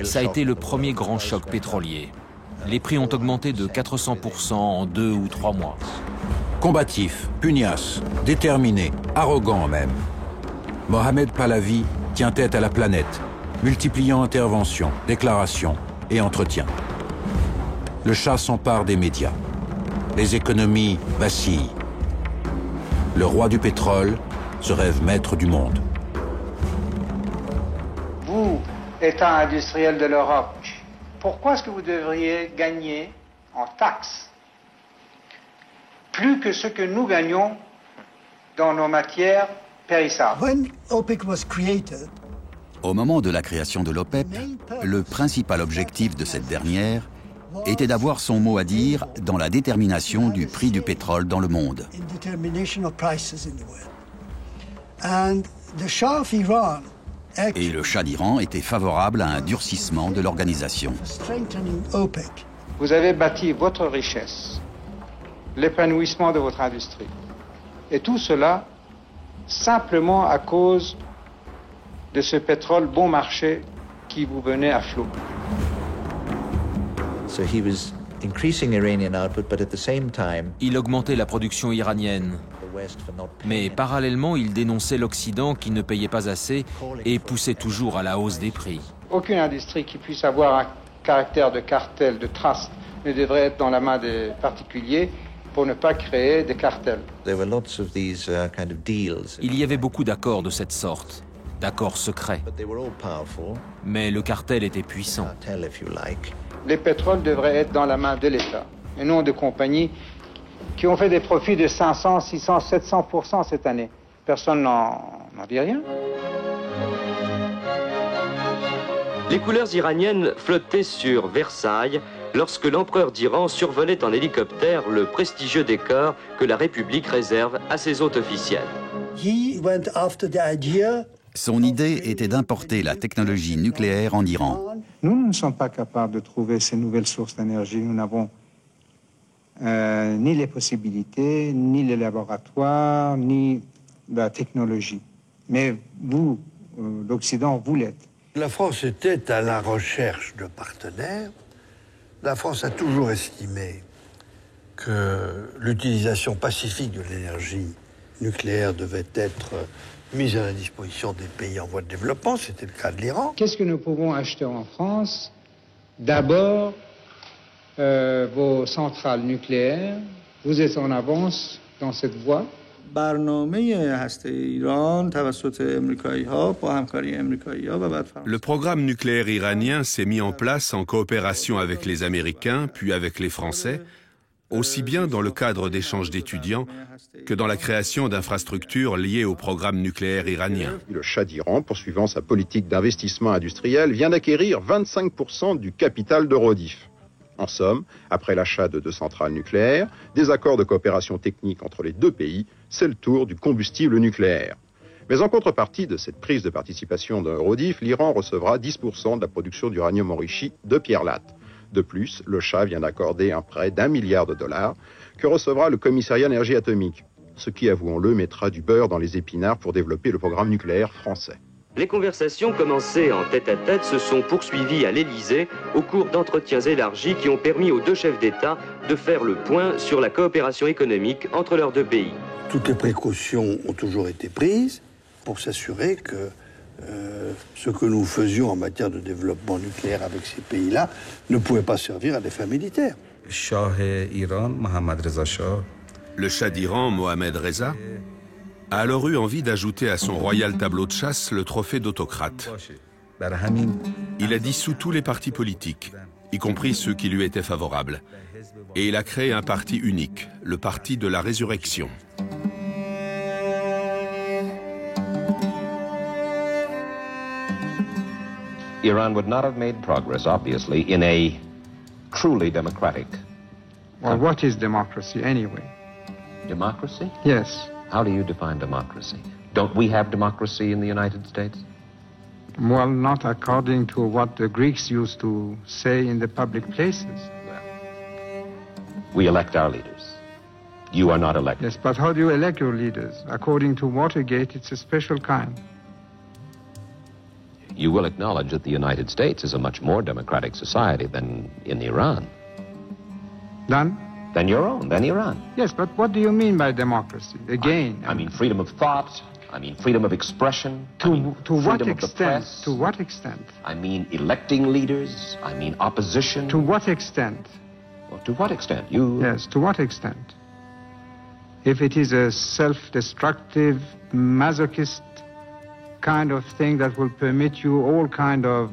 Ça a été le premier grand choc pétrolier. Les prix ont augmenté de 400% en 2 ou 3 mois. Combatif, pugnace, déterminé, arrogant même, Mohamed Pahlavi tient tête à la planète, multipliant interventions, déclarations et entretiens. Le Shah s'empare des médias. Les économies vacillent. Le roi du pétrole se rêve maître du monde. Vous, État industriel de l'Europe, pourquoi est-ce que vous devriez gagner en taxes plus que ce que nous gagnons dans nos matières périssables? Au moment de la création de l'OPEP, le principal objectif de cette dernière était d'avoir son mot à dire dans la détermination du prix du pétrole dans le monde. Et le Shah d'Iran était favorable à un durcissement de l'organisation. Vous avez bâti votre richesse, l'épanouissement de votre industrie. Et tout cela simplement à cause de ce pétrole bon marché qui vous venait à flot. Il augmentait la production iranienne. Mais parallèlement, il dénonçait l'Occident qui ne payait pas assez et poussait toujours à la hausse des prix. Aucune industrie qui puisse avoir un caractère de cartel, de trust, ne devrait être dans la main des particuliers pour ne pas créer des cartels. Il y avait beaucoup d'accords de cette sorte, d'accords secrets. Mais le cartel était puissant. Les pétroles devraient être dans la main de l'État et non de compagnies qui ont fait des profits de 500, 600, 700% cette année. Personne n'en dit rien. Les couleurs iraniennes flottaient sur Versailles lorsque l'empereur d'Iran survolait en hélicoptère le prestigieux décor que la République réserve à ses hôtes officiels. Son idée était d'importer la technologie nucléaire en Iran. Nous ne sommes pas capables de trouver ces nouvelles sources d'énergie. Nous n'avons ni les possibilités, ni les laboratoires, ni la technologie. Mais vous, l'Occident, vous l'êtes. La France était à la recherche de partenaires. La France a toujours estimé que l'utilisation pacifique de l'énergie nucléaire devait être mise à la disposition des pays en voie de développement. C'était le cas de l'Iran. Qu'est-ce que nous pouvons acheter en France? D'abord, vos centrales nucléaires. Vous êtes en avance dans cette voie. Le programme nucléaire iranien s'est mis en place en coopération avec les Américains, puis avec les Français, aussi bien dans le cadre d'échanges d'étudiants que dans la création d'infrastructures liées au programme nucléaire iranien. Le Shah d'Iran, poursuivant sa politique d'investissement industriel, vient d'acquérir 25% du capital d'Eurodif. En somme, après l'achat de 2 centrales nucléaires, des accords de coopération technique entre les 2 pays, c'est le tour du combustible nucléaire. Mais en contrepartie de cette prise de participation d'Eurodif, l'Iran recevra 10% de la production d'uranium enrichi de Pierre Latte. De plus, le Shah vient d'accorder un prêt d'$1 milliard que recevra le commissariat énergie atomique, ce qui, avouons-le, mettra du beurre dans les épinards pour développer le programme nucléaire français. Les conversations commencées en tête-à-tête se sont poursuivies à l'Élysée au cours d'entretiens élargis qui ont permis aux 2 chefs d'État de faire le point sur la coopération économique entre leurs 2 pays. Toutes les précautions ont toujours été prises pour s'assurer que ce que nous faisions en matière de développement nucléaire avec ces pays-là ne pouvait pas servir à des fins militaires. Le Shah d'Iran, Mohammad Reza, a alors eu envie d'ajouter à son royal tableau de chasse le trophée d'autocrate. Il a dissous tous les partis politiques, y compris ceux qui lui étaient favorables. Et il a créé un parti unique, le Parti de la Résurrection. Iran would not have made progress, obviously, in a truly democratic country. Well, what is democracy anyway? Democracy? Yes. How do you define democracy? Don't we have democracy in the United States? Well, not according to what the Greeks used to say in the public places. We elect our leaders. You are not elected. Yes, but how do you elect your leaders? According to Watergate, it's a special kind. You will acknowledge that the United States is a much more democratic society than in Iran. Than your own, than Iran. Yes, but what do you mean by democracy? Again, I mean freedom of thought. I mean freedom of expression. To what freedom extent? of the press. To what extent? I mean electing leaders. I mean opposition. To what extent? Well, to what extent? You. Yes, to what extent? If it is a self-destructive, masochist kind of thing that will permit you all kind of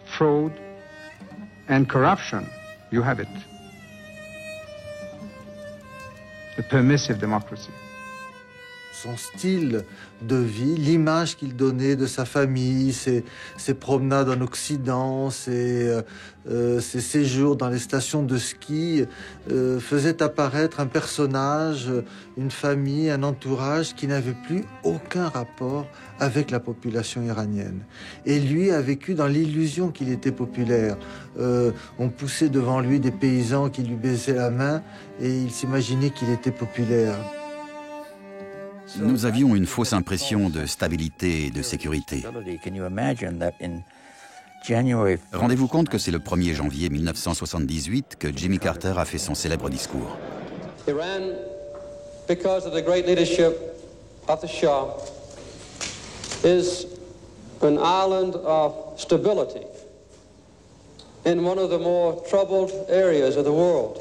fraud and corruption, you have it. A permissive democracy. Son style de vie, l'image qu'il donnait de sa famille, ses promenades en Occident, ses séjours dans les stations de ski, faisaient apparaître un personnage, une famille, un entourage qui n'avait plus aucun rapport avec la population iranienne. Et lui a vécu dans l'illusion qu'il était populaire. On poussait devant lui des paysans qui lui baisaient la main et il s'imaginait qu'il était populaire. Nous avions une fausse impression de stabilité et de sécurité. Rendez-vous compte que c'est le 1er janvier 1978 que Jimmy Carter a fait son célèbre discours. Iran, because of the great leadership of the Shah, is an island of stability in one of the more troubled areas of the world.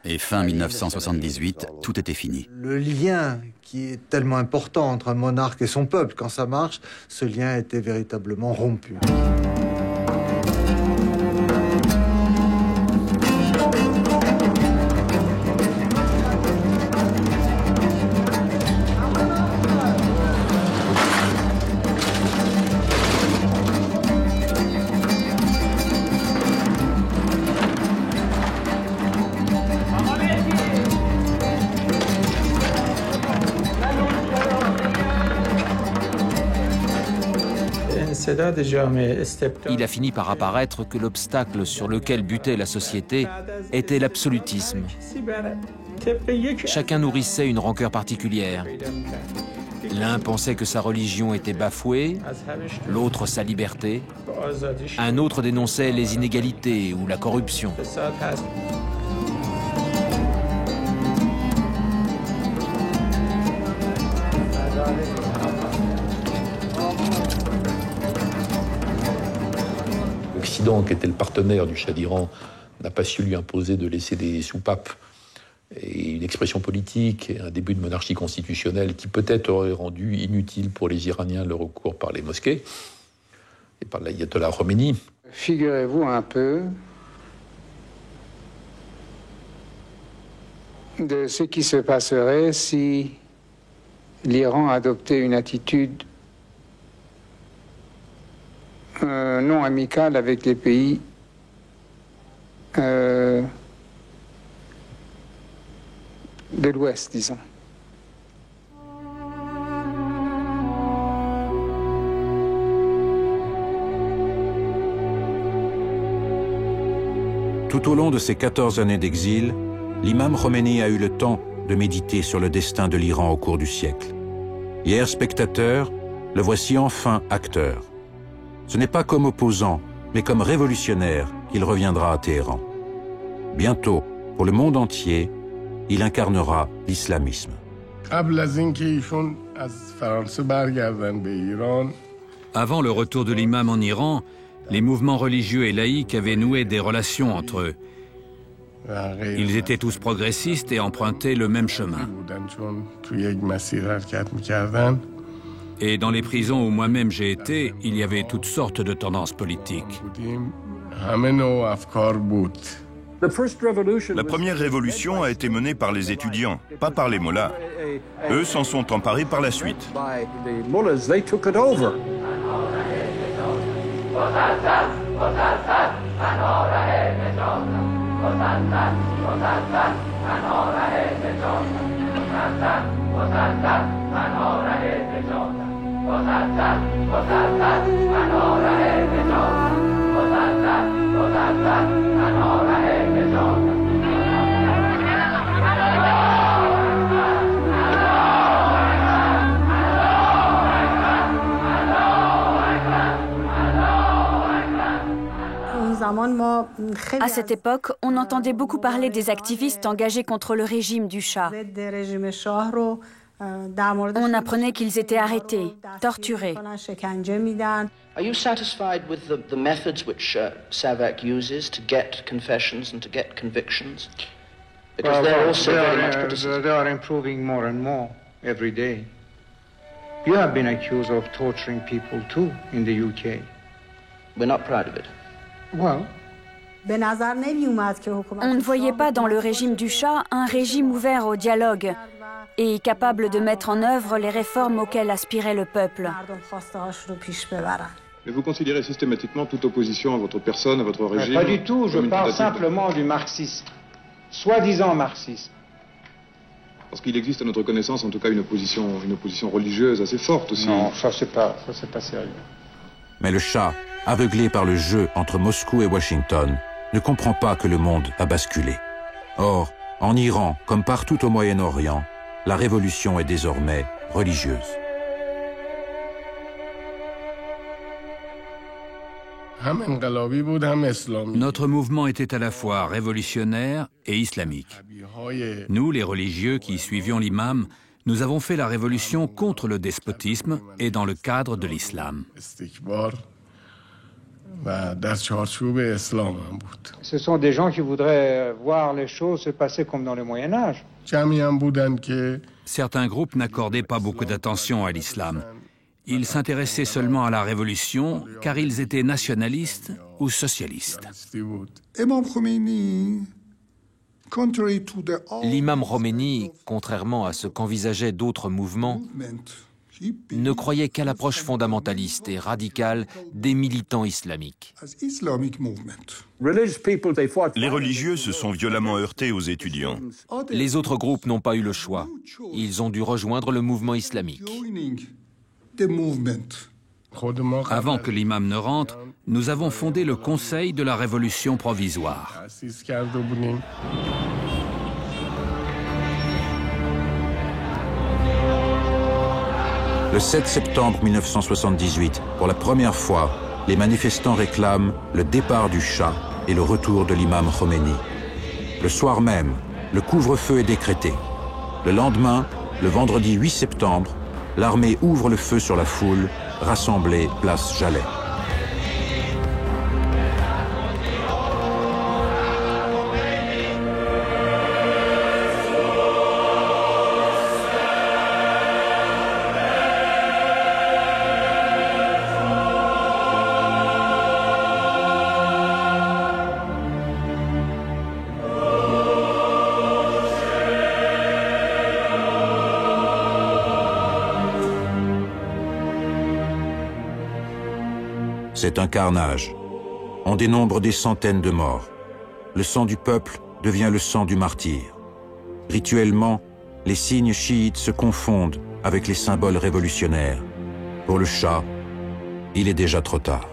Et fin 1978, tout était fini. Le lien qui est tellement important entre un monarque et son peuple, quand ça marche, ce lien était véritablement rompu. Il a fini par apparaître que l'obstacle sur lequel butait la société était l'absolutisme. Chacun nourrissait une rancœur particulière. L'un pensait que sa religion était bafouée, l'autre sa liberté, un autre dénonçait les inégalités ou la corruption. L'Occident, qui était le partenaire du Shah d'Iran, n'a pas su lui imposer de laisser des soupapes et une expression politique et un début de monarchie constitutionnelle qui peut-être aurait rendu inutile pour les Iraniens le recours par les mosquées et par l'ayatollah Khomeini. Figurez-vous un peu de ce qui se passerait si l'Iran adoptait une attitude non amicale avec les pays de l'Ouest, disons. Tout au long de ces 14 années d'exil, l'imam Khomeini a eu le temps de méditer sur le destin de l'Iran au cours du siècle. Hier spectateur, le voici enfin acteur. Ce n'est pas comme opposant, mais comme révolutionnaire qu'il reviendra à Téhéran. Bientôt, pour le monde entier, il incarnera l'islamisme. Avant le retour de l'imam en Iran, les mouvements religieux et laïques avaient noué des relations entre eux. Ils étaient tous progressistes et empruntaient le même chemin. Et dans les prisons où moi-même j'ai été, il y avait toutes sortes de tendances politiques. La première révolution a été menée par les étudiants, pas par les mollahs. Eux s'en sont emparés par la suite. À cette époque, on entendait beaucoup parler des activistes engagés contre le régime du Shah. On apprenait qu'ils étaient arrêtés, torturés. Are you satisfied with the methods which SAVAK uses to get confessions and to get convictions? Because they're also very much criticized. They are improving more and more every day. You have been accused of torturing people too in the UK. We're not proud of it. Well, on ne voyait pas dans le régime du Shah un régime ouvert au dialogue et capable de mettre en œuvre les réformes auxquelles aspirait le peuple. Mais vous considérez systématiquement toute opposition à votre personne, à votre régime? Pas du tout, je parle simplement du marxisme, soi-disant marxisme. Parce qu'il existe à notre connaissance en tout cas une opposition religieuse assez forte aussi. Non, ça c'est pas sérieux. Mais le Shah, aveuglé par le jeu entre Moscou et Washington, ne comprend pas que le monde a basculé. Or, en Iran, comme partout au Moyen-Orient, la révolution est désormais religieuse. Notre mouvement était à la fois révolutionnaire et islamique. Nous, les religieux qui suivions l'imam, nous avons fait la révolution contre le despotisme et dans le cadre de l'islam. Ce sont des gens qui voudraient voir les choses se passer comme dans le Moyen-Âge. Certains groupes n'accordaient pas beaucoup d'attention à l'islam. Ils s'intéressaient seulement à la révolution car ils étaient nationalistes ou socialistes. L'imam Khomeini, contrairement à ce qu'envisageaient d'autres mouvements, ne croyait qu'à l'approche fondamentaliste et radicale des militants islamiques. Les religieux se sont violemment heurtés aux étudiants. Les autres groupes n'ont pas eu le choix. Ils ont dû rejoindre le mouvement islamique. Avant que l'imam ne rentre, nous avons fondé le Conseil de la Révolution provisoire. Le 7 septembre 1978, pour la première fois, les manifestants réclament le départ du Shah et le retour de l'imam Khomeini. Le soir même, le couvre-feu est décrété. Le lendemain, le vendredi 8 septembre, l'armée ouvre le feu sur la foule, rassemblée place Jalais. C'est un carnage. On dénombre des centaines de morts. Le sang du peuple devient le sang du martyr. Rituellement, les signes chiites se confondent avec les symboles révolutionnaires. Pour le Shah, il est déjà trop tard.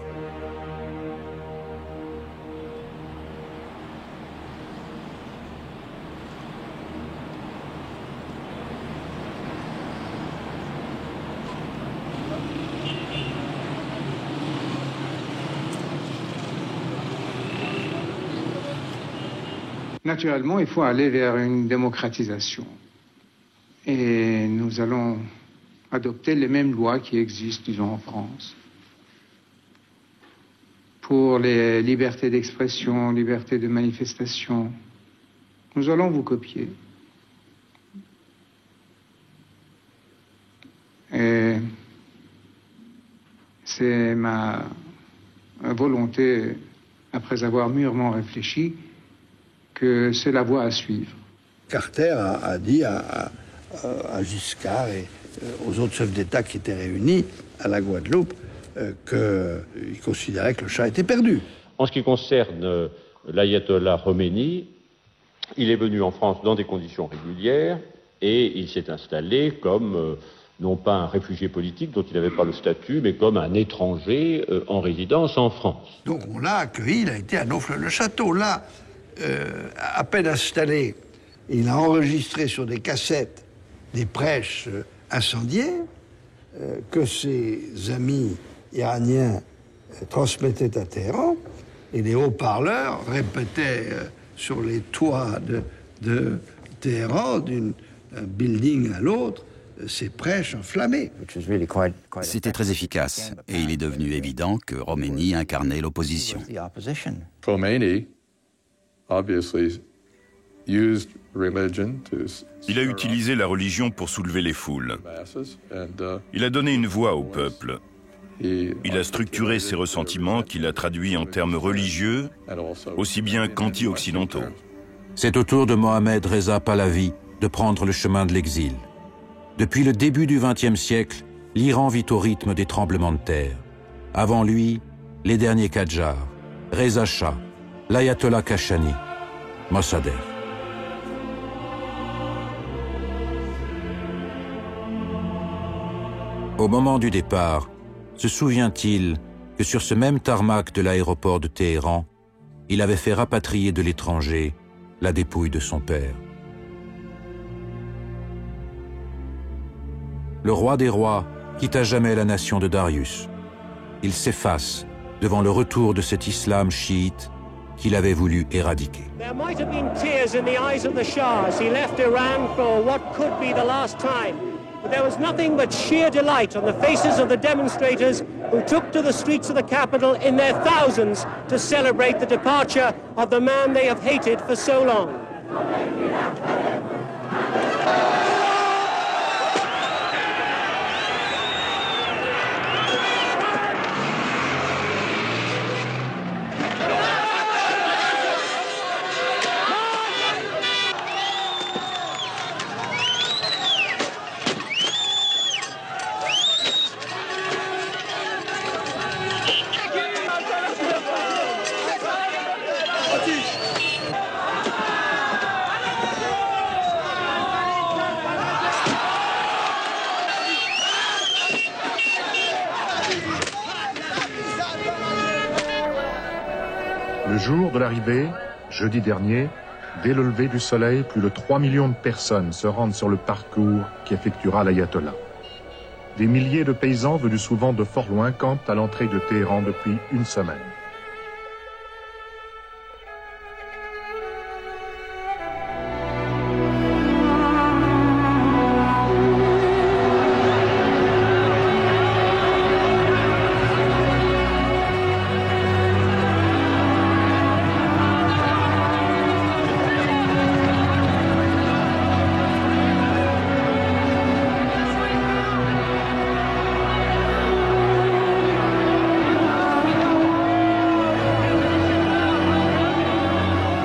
Naturellement, il faut aller vers une démocratisation. Et nous allons adopter les mêmes lois qui existent, disons, en France. Pour les libertés d'expression, liberté de manifestation, nous allons vous copier. Et c'est ma volonté, après avoir mûrement réfléchi, que c'est la voie à suivre. Carter a dit à Giscard et aux autres chefs d'État qui étaient réunis à la Guadeloupe qu'il considérait que le Shah était perdu. En ce qui concerne l'ayatollah Khomeini, il est venu en France dans des conditions régulières et il s'est installé comme, non pas un réfugié politique dont il n'avait pas le statut, mais comme un étranger en résidence en France. Donc on l'a accueilli, il a été à Naufle-le-Château. Là, à peine installé, il a enregistré sur des cassettes des prêches incendiaires que ses amis iraniens transmettaient à Téhéran, et les haut-parleurs répétaient sur les toits de Téhéran, d'un building à l'autre, ces prêches enflammés. C'était très efficace, et il est devenu évident que Khomeini incarnait l'opposition. Khomeini, obviously, used religion to... Il a utilisé la religion pour soulever les foules. Il a donné une voix au peuple. Il a structuré ses ressentiments qu'il a traduits en termes religieux, aussi bien qu'anti-occidentaux. C'est au tour de Mohamed Reza Pahlavi de prendre le chemin de l'exil. Depuis le début du XXe siècle, l'Iran vit au rythme des tremblements de terre. Avant lui, les derniers Qadjars, Reza Shah, l'ayatollah Kashani, Mossadegh. Au moment du départ, se souvient-il que sur ce même tarmac de l'aéroport de Téhéran, il avait fait rapatrier de l'étranger la dépouille de son père. Le roi des rois quitte à jamais la nation de Darius. Il s'efface devant le retour de cet islam chiite qu'il avait voulu éradiquer. There might have been tears in the eyes of the Shah as he left Iran for what could be the last time. But there was nothing but sheer delight on the faces of the demonstrators who took to the streets of the capital in their thousands to celebrate the departure of the man they have hated for so long. Le jour de l'arrivée, jeudi dernier, dès le lever du soleil, plus de 3 millions de personnes se rendent sur le parcours qui effectuera l'ayatollah. Des milliers de paysans venus souvent de fort loin campent à l'entrée de Téhéran depuis une semaine.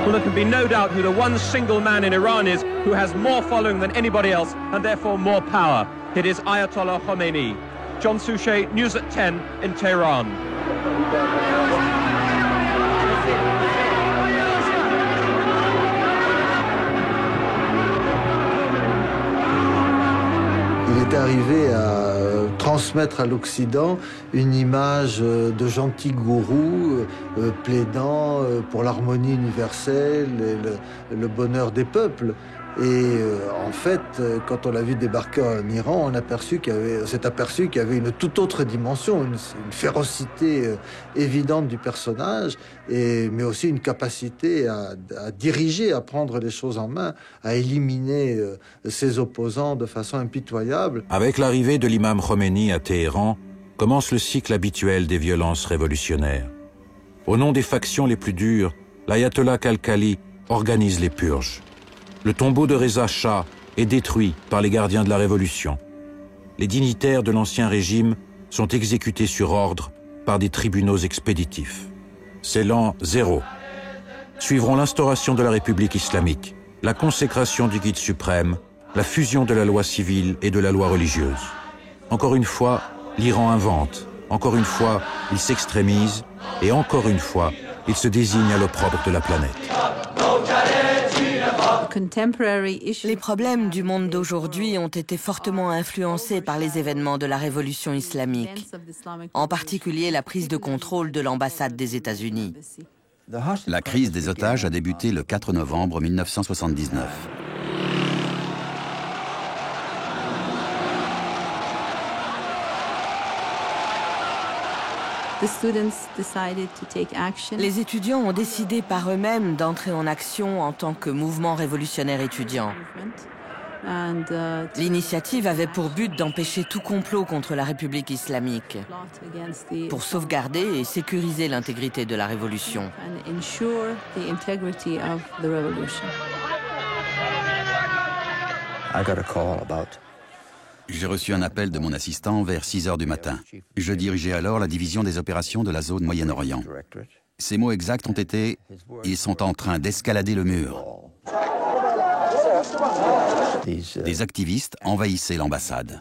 Well, there can be no doubt who the one single man in Iran is who has more following than anybody else and therefore more power. It is Ayatollah Khomeini. John Suchet, News at 10 in Tehran. Il est arrivé à transmettre à l'Occident une image de gentil gourou plaidant pour l'harmonie universelle et le bonheur des peuples. Et en fait, quand on l'a vu débarquer en Iran, on s'est aperçu qu'il y avait une toute autre dimension, une férocité évidente du personnage, mais aussi une capacité à diriger, à prendre les choses en main, à éliminer ses opposants de façon impitoyable. Avec l'arrivée de l'imam Khomeini à Téhéran, commence le cycle habituel des violences révolutionnaires. Au nom des factions les plus dures, l'ayatollah Khalkhali organise les purges. Le tombeau de Reza Shah est détruit par les gardiens de la Révolution. Les dignitaires de l'ancien régime sont exécutés sur ordre par des tribunaux expéditifs. C'est l'an 0. Suivront l'instauration de la République islamique, la consécration du guide suprême, la fusion de la loi civile et de la loi religieuse. Encore une fois, l'Iran invente. Encore une fois, il s'extrémise. Et encore une fois, il se désigne à l'opprobre de la planète. Les problèmes du monde d'aujourd'hui ont été fortement influencés par les événements de la révolution islamique, en particulier la prise de contrôle de l'ambassade des États-Unis. La crise des otages a débuté le 4 novembre 1979. Les étudiants ont décidé par eux-mêmes d'entrer en action en tant que mouvement révolutionnaire étudiant. L'initiative avait pour but d'empêcher tout complot contre la République islamique, pour sauvegarder et sécuriser l'intégrité de la révolution. J'ai reçu un appel de mon assistant vers 6 heures du matin. Je dirigeais alors la division des opérations de la zone Moyen-Orient. Ses mots exacts ont été « Ils sont en train d'escalader le mur ». Des activistes envahissaient l'ambassade.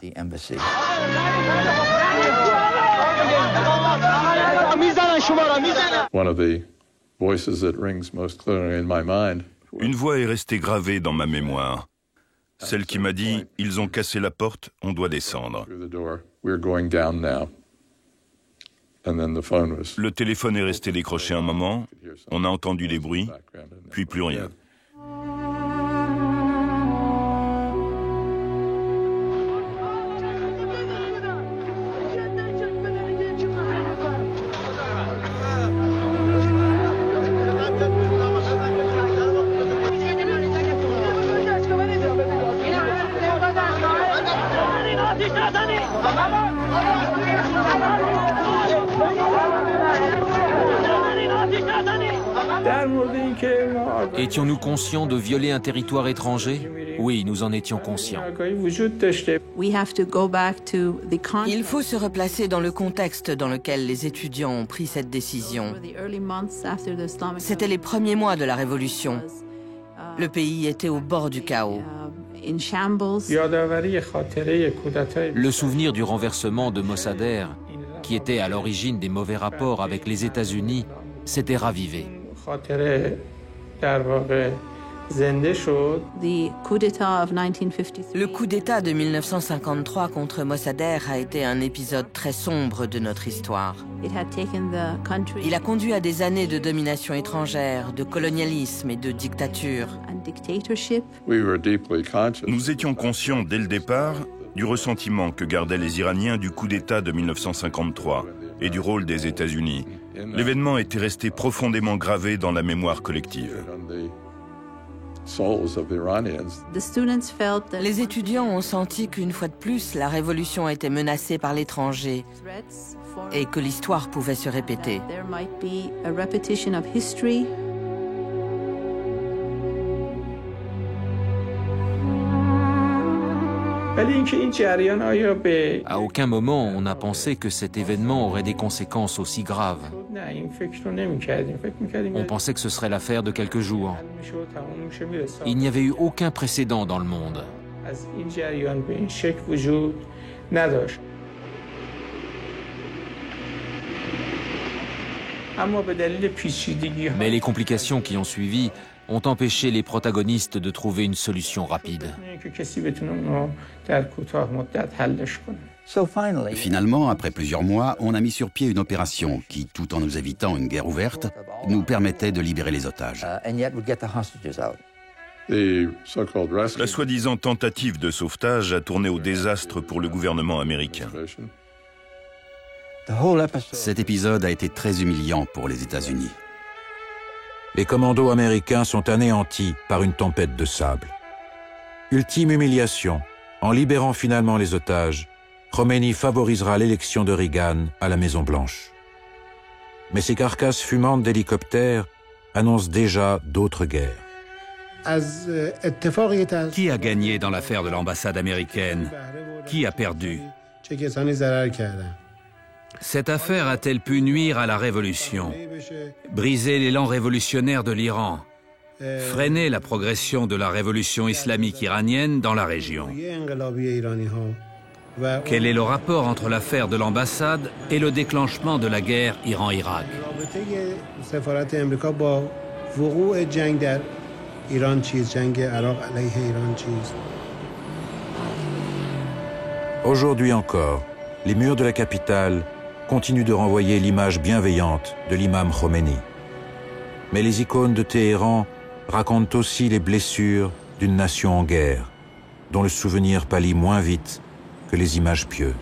Une voix est restée gravée dans ma mémoire. Celle qui m'a dit « Ils ont cassé la porte, on doit descendre ». Le téléphone est resté décroché un moment, on a entendu des bruits, puis plus rien. Étions-nous conscients de violer un territoire étranger? Oui, nous en étions conscients. Il faut se replacer dans le contexte dans lequel les étudiants ont pris cette décision. C'était les premiers mois de la Révolution. Le pays était au bord du chaos. Le souvenir du renversement de Mossadegh, qui était à l'origine des mauvais rapports avec les États-Unis, s'était ravivé. Le coup d'État de 1953 contre Mossadegh a été un épisode très sombre de notre histoire. Il a conduit à des années de domination étrangère, de colonialisme et de dictature. Nous étions conscients dès le départ du ressentiment que gardaient les Iraniens du coup d'État de 1953 et du rôle des États-Unis. L'événement était resté profondément gravé dans la mémoire collective. Les étudiants ont senti qu'une fois de plus, la révolution était menacée par l'étranger et que l'histoire pouvait se répéter. À aucun moment on n'a pensé que cet événement aurait des conséquences aussi graves. On pensait que ce serait l'affaire de quelques jours. Il n'y avait eu aucun précédent dans le monde. Mais les complications qui ont suivi ont empêché les protagonistes de trouver une solution rapide. Finalement, après plusieurs mois, on a mis sur pied une opération qui, tout en nous évitant une guerre ouverte, nous permettait de libérer les otages. La soi-disant tentative de sauvetage a tourné au désastre pour le gouvernement américain. Cet épisode a été très humiliant pour les États-Unis. Les commandos américains sont anéantis par une tempête de sable. Ultime humiliation, en libérant finalement les otages, Khomeini favorisera l'élection de Reagan à la Maison-Blanche. Mais ces carcasses fumantes d'hélicoptères annoncent déjà d'autres guerres. Qui a gagné dans l'affaire de l'ambassade américaine? Qui a perdu? Cette affaire a-t-elle pu nuire à la révolution, briser l'élan révolutionnaire de l'Iran, freiner la progression de la révolution islamique iranienne dans la région? Quel est le rapport entre l'affaire de l'ambassade et le déclenchement de la guerre Iran-Irak? Aujourd'hui encore, les murs de la capitale continuent de renvoyer l'image bienveillante de l'imam Khomeini. Mais les icônes de Téhéran racontent aussi les blessures d'une nation en guerre, dont le souvenir pâlit moins vite que les images pieuses.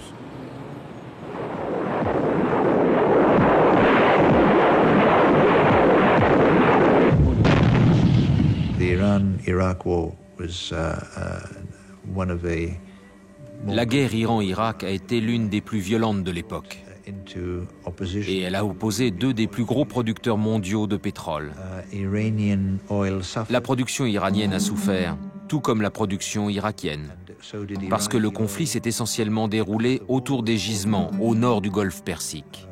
La guerre Iran-Irak a été l'une des plus violentes de l'époque. Et elle a opposé deux des plus gros producteurs mondiaux de pétrole. La production iranienne a souffert, tout comme la production irakienne, parce que le conflit s'est essentiellement déroulé autour des gisements au nord du golfe Persique.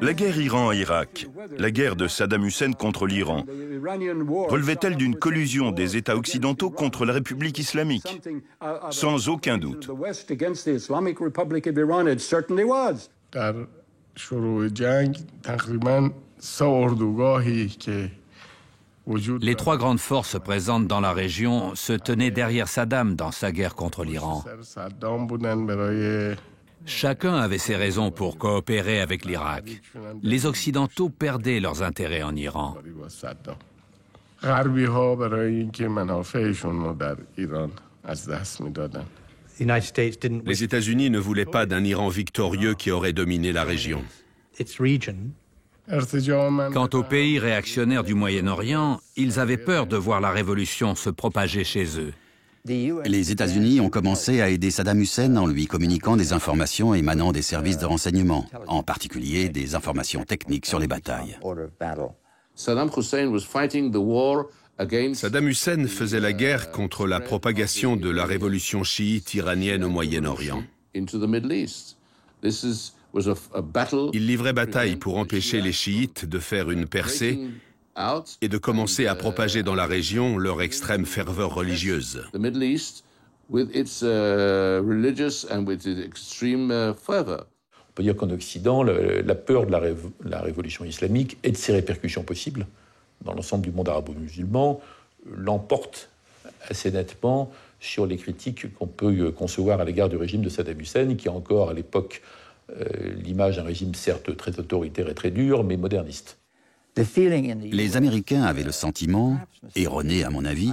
La guerre Iran-Irak, la guerre de Saddam Hussein contre l'Iran, relevait-elle d'une collusion des États occidentaux contre la République islamique? Sans aucun doute. Les trois grandes forces présentes dans la région se tenaient derrière Saddam dans sa guerre contre l'Iran. Chacun avait ses raisons pour coopérer avec l'Irak. Les Occidentaux perdaient leurs intérêts en Iran. Les États-Unis ne voulaient pas d'un Iran victorieux qui aurait dominé la région. Quant aux pays réactionnaires du Moyen-Orient, ils avaient peur de voir la révolution se propager chez eux. Les États-Unis ont commencé à aider Saddam Hussein en lui communiquant des informations émanant des services de renseignement, en particulier des informations techniques sur les batailles. Saddam Hussein faisait la guerre contre la propagation de la révolution chiite iranienne au Moyen-Orient. Il livrait bataille pour empêcher les chiites de faire une percée et de commencer à propager dans la région leur extrême ferveur religieuse. On peut dire qu'en Occident, la peur de la révolution islamique et de ses répercussions possibles dans l'ensemble du monde arabo-musulman l'emporte assez nettement sur les critiques qu'on peut concevoir à l'égard du régime de Saddam Hussein, qui a encore à l'époque l'image d'un régime certes très autoritaire et très dur, mais moderniste. Les Américains avaient le sentiment, erroné à mon avis,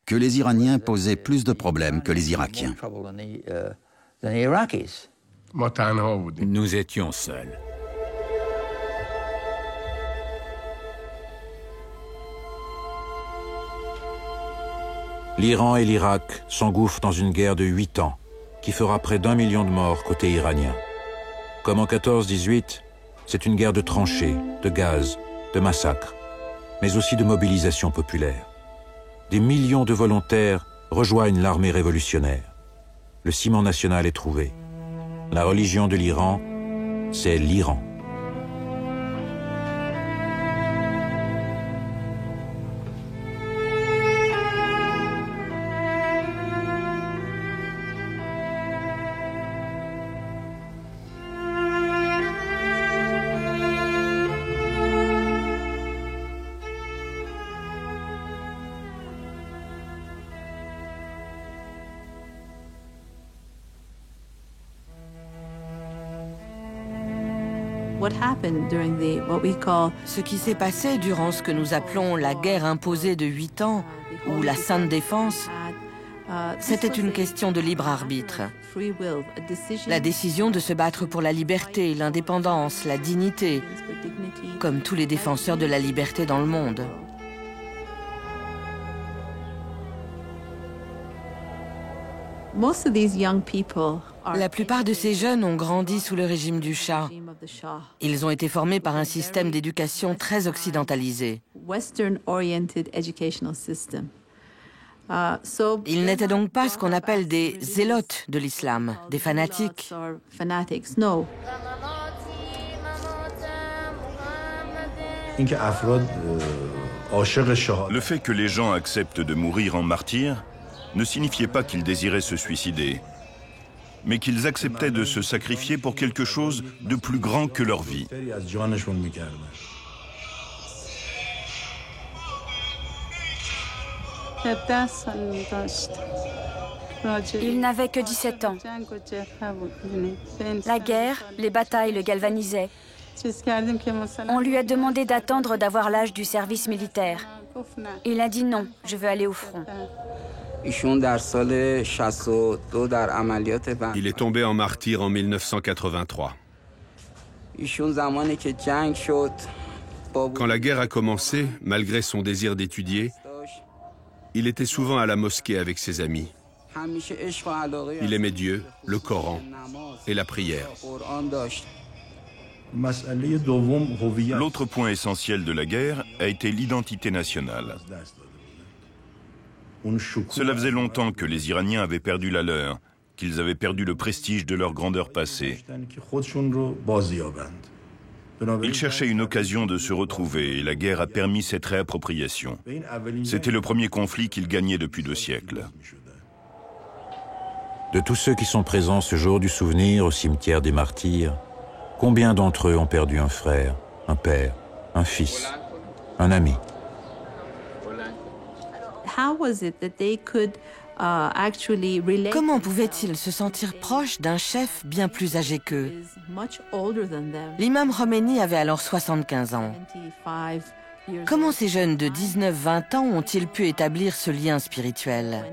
que les Iraniens posaient plus de problèmes que les Irakiens. Nous étions seuls. L'Iran et l'Irak s'engouffrent dans une guerre de 8 ans qui fera près d'1 million de morts côté iranien. Comme en 14-18, c'est une guerre de tranchées, de gaz, de massacres, mais aussi de mobilisation populaire. Des millions de volontaires rejoignent l'armée révolutionnaire. Le ciment national est trouvé. La religion de l'Iran, c'est l'Iran. Ce qui s'est passé durant ce que nous appelons la guerre imposée de 8 ans, ou la Sainte Défense, C'était une question de libre arbitre. La décision de se battre pour la liberté, l'indépendance, la dignité, comme tous les défenseurs de la liberté dans le monde. La plupart de ces jeunes ont grandi sous le régime du Shah. Ils ont été formés par un système d'éducation très occidentalisé. Ils n'étaient donc pas ce qu'on appelle des zélotes de l'islam, des fanatiques. Le fait que les gens acceptent de mourir en martyrs ne signifiait pas qu'ils désiraient se suicider, mais qu'ils acceptaient de se sacrifier pour quelque chose de plus grand que leur vie. Il n'avait que 17 ans. La guerre, les batailles le galvanisaient. On lui a demandé d'attendre d'avoir l'âge du service militaire. Il a dit non, je veux aller au front. Il est tombé en martyr en 1983. Quand la guerre a commencé, malgré son désir d'étudier, il était souvent à la mosquée avec ses amis. Il aimait Dieu, le Coran et la prière. L'autre point essentiel de la guerre a été l'identité nationale. Cela faisait longtemps que les Iraniens avaient perdu la leur, qu'ils avaient perdu le prestige de leur grandeur passée. Ils cherchaient une occasion de se retrouver et la guerre a permis cette réappropriation. C'était le premier conflit qu'ils gagnaient depuis 2 siècles. De tous ceux qui sont présents ce jour du souvenir au cimetière des martyrs, combien d'entre eux ont perdu un frère, un père, un fils, un ami? Comment pouvaient-ils se sentir proches d'un chef bien plus âgé qu'eux? L'imam Khomeini avait alors 75 ans. Comment ces jeunes de 19-20 ans ont-ils pu établir ce lien spirituel?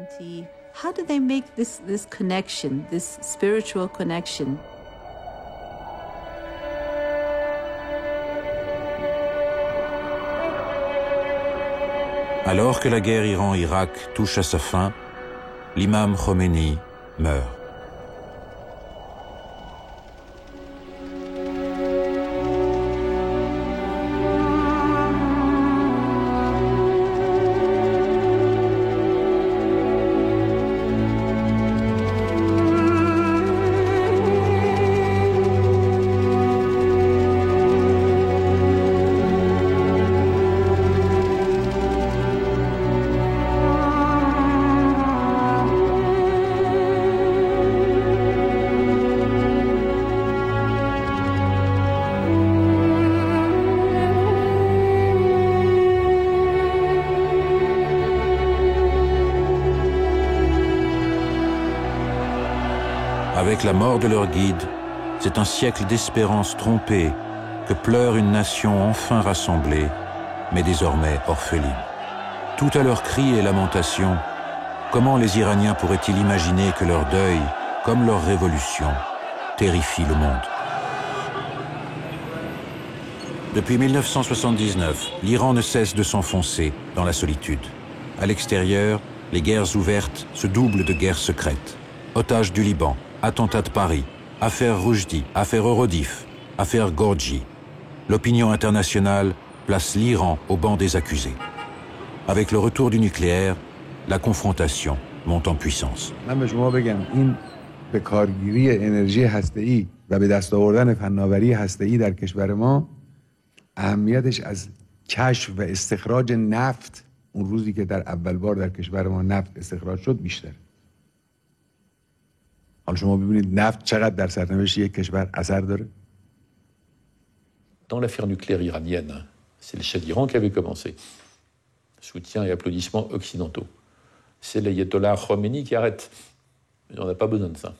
Alors que la guerre Iran-Irak touche à sa fin, l'imam Khomeini meurt. Avec la mort de leur guide, c'est un siècle d'espérance trompée que pleure une nation enfin rassemblée, mais désormais orpheline. Tout à leurs cris et lamentations, comment les Iraniens pourraient-ils imaginer que leur deuil, comme leur révolution, terrifie le monde? Depuis 1979, l'Iran ne cesse de s'enfoncer dans la solitude. À l'extérieur, les guerres ouvertes se doublent de guerres secrètes. Otages du Liban, attentat de Paris, affaire Rushdie, affaire Eurodif, affaire Gorgi. L'opinion internationale place l'Iran au banc des accusés. Avec le retour du nucléaire, la confrontation monte en puissance. Dans l'affaire nucléaire iranienne, c'est le Shah d'Iran qui avait commencé. Soutien et applaudissements occidentaux. C'est l'ayatollah Khomeini qui arrête. Mais on n'a pas besoin de ça.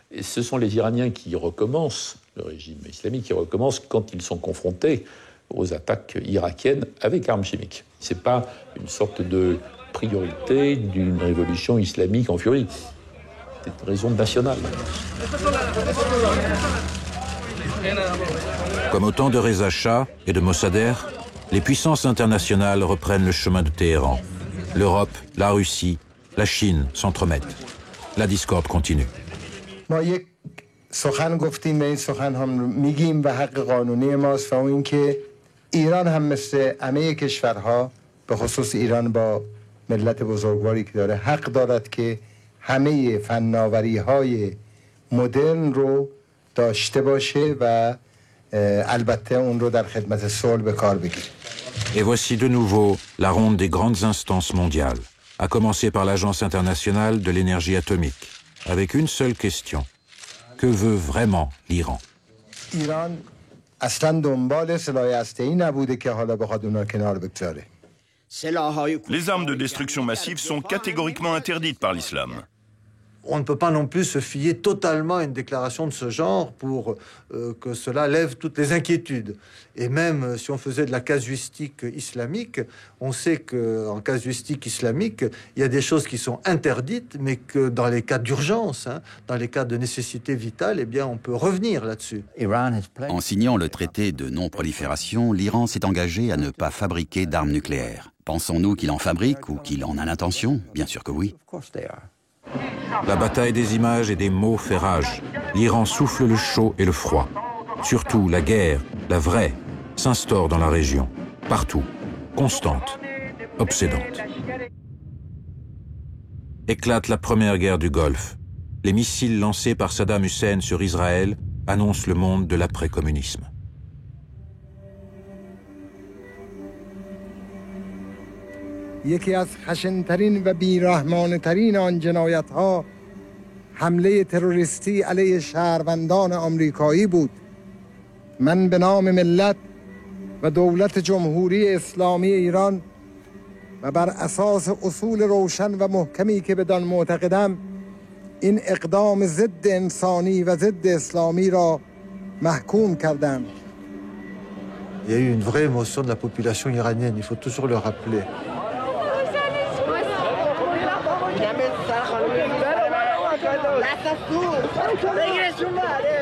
Et ce sont les Iraniens qui recommencent, le régime islamique qui recommence quand ils sont confrontés aux attaques irakiennes avec armes chimiques. Ce n'est pas une sorte de priorité d'une révolution islamique en furie. C'est une raison nationale. Comme au temps de Reza Shah et de Mossadegh, les puissances internationales reprennent le chemin de Téhéran. L'Europe, la Russie, la Chine s'entremettent. La discorde continue. سخن گفتیم به این سخن هم میگیم و حق قانونی ماست و این که ایران هم مثل همه کشورها به خصوص ایران با ملت بزرگواری که داره حق دارد که همه فناوری‌های مدرن رو داشته باشه و البته اون رو در خدمت صلح به کار بگیره. Et voici de nouveau la ronde des grandes instances mondiales, à commencer par l'Agence internationale de l'énergie atomique, avec une seule question. Que veut vraiment l'Iran? ایران اصلا دنبال سلاح هسته‌ای نبوده که حالا بخواد اونها کنار بگذاره. Les armes de destruction massive sont catégoriquement interdites par l'islam. On ne peut pas non plus se fier totalement à une déclaration de ce genre pour que cela lève toutes les inquiétudes. Et même si on faisait de la casuistique islamique, on sait qu'en casuistique islamique, il y a des choses qui sont interdites, mais que dans les cas d'urgence, dans les cas de nécessité vitale, eh bien, on peut revenir là-dessus. En signant le traité de non-prolifération, l'Iran s'est engagé à ne pas fabriquer d'armes nucléaires. Pensons-nous qu'il en fabrique ou qu'il en a l'intention? Bien sûr que oui. La bataille des images et des mots fait rage. L'Iran souffle le chaud et le froid. Surtout, la guerre, la vraie, s'instaure dans la région. Partout. Constante. Obsédante. Éclate la première guerre du Golfe. Les missiles lancés par Saddam Hussein sur Israël annoncent le monde de l'après-communisme. یکی از خشن‌ترین و بی‌رحمانه‌ترین آن جنایت‌ها حمله تروریستی علیه شهروندان آمریکایی بود. من به نام ملت و دولت جمهوری اسلامی ایران و بر اساس اصول روشن و محکمی که بدان معتقدم این اقدام ضد انسانی و ضد اسلامی را محکوم کردم. Il y a eu une vraie émotion de la population iranienne, il faut toujours le rappeler.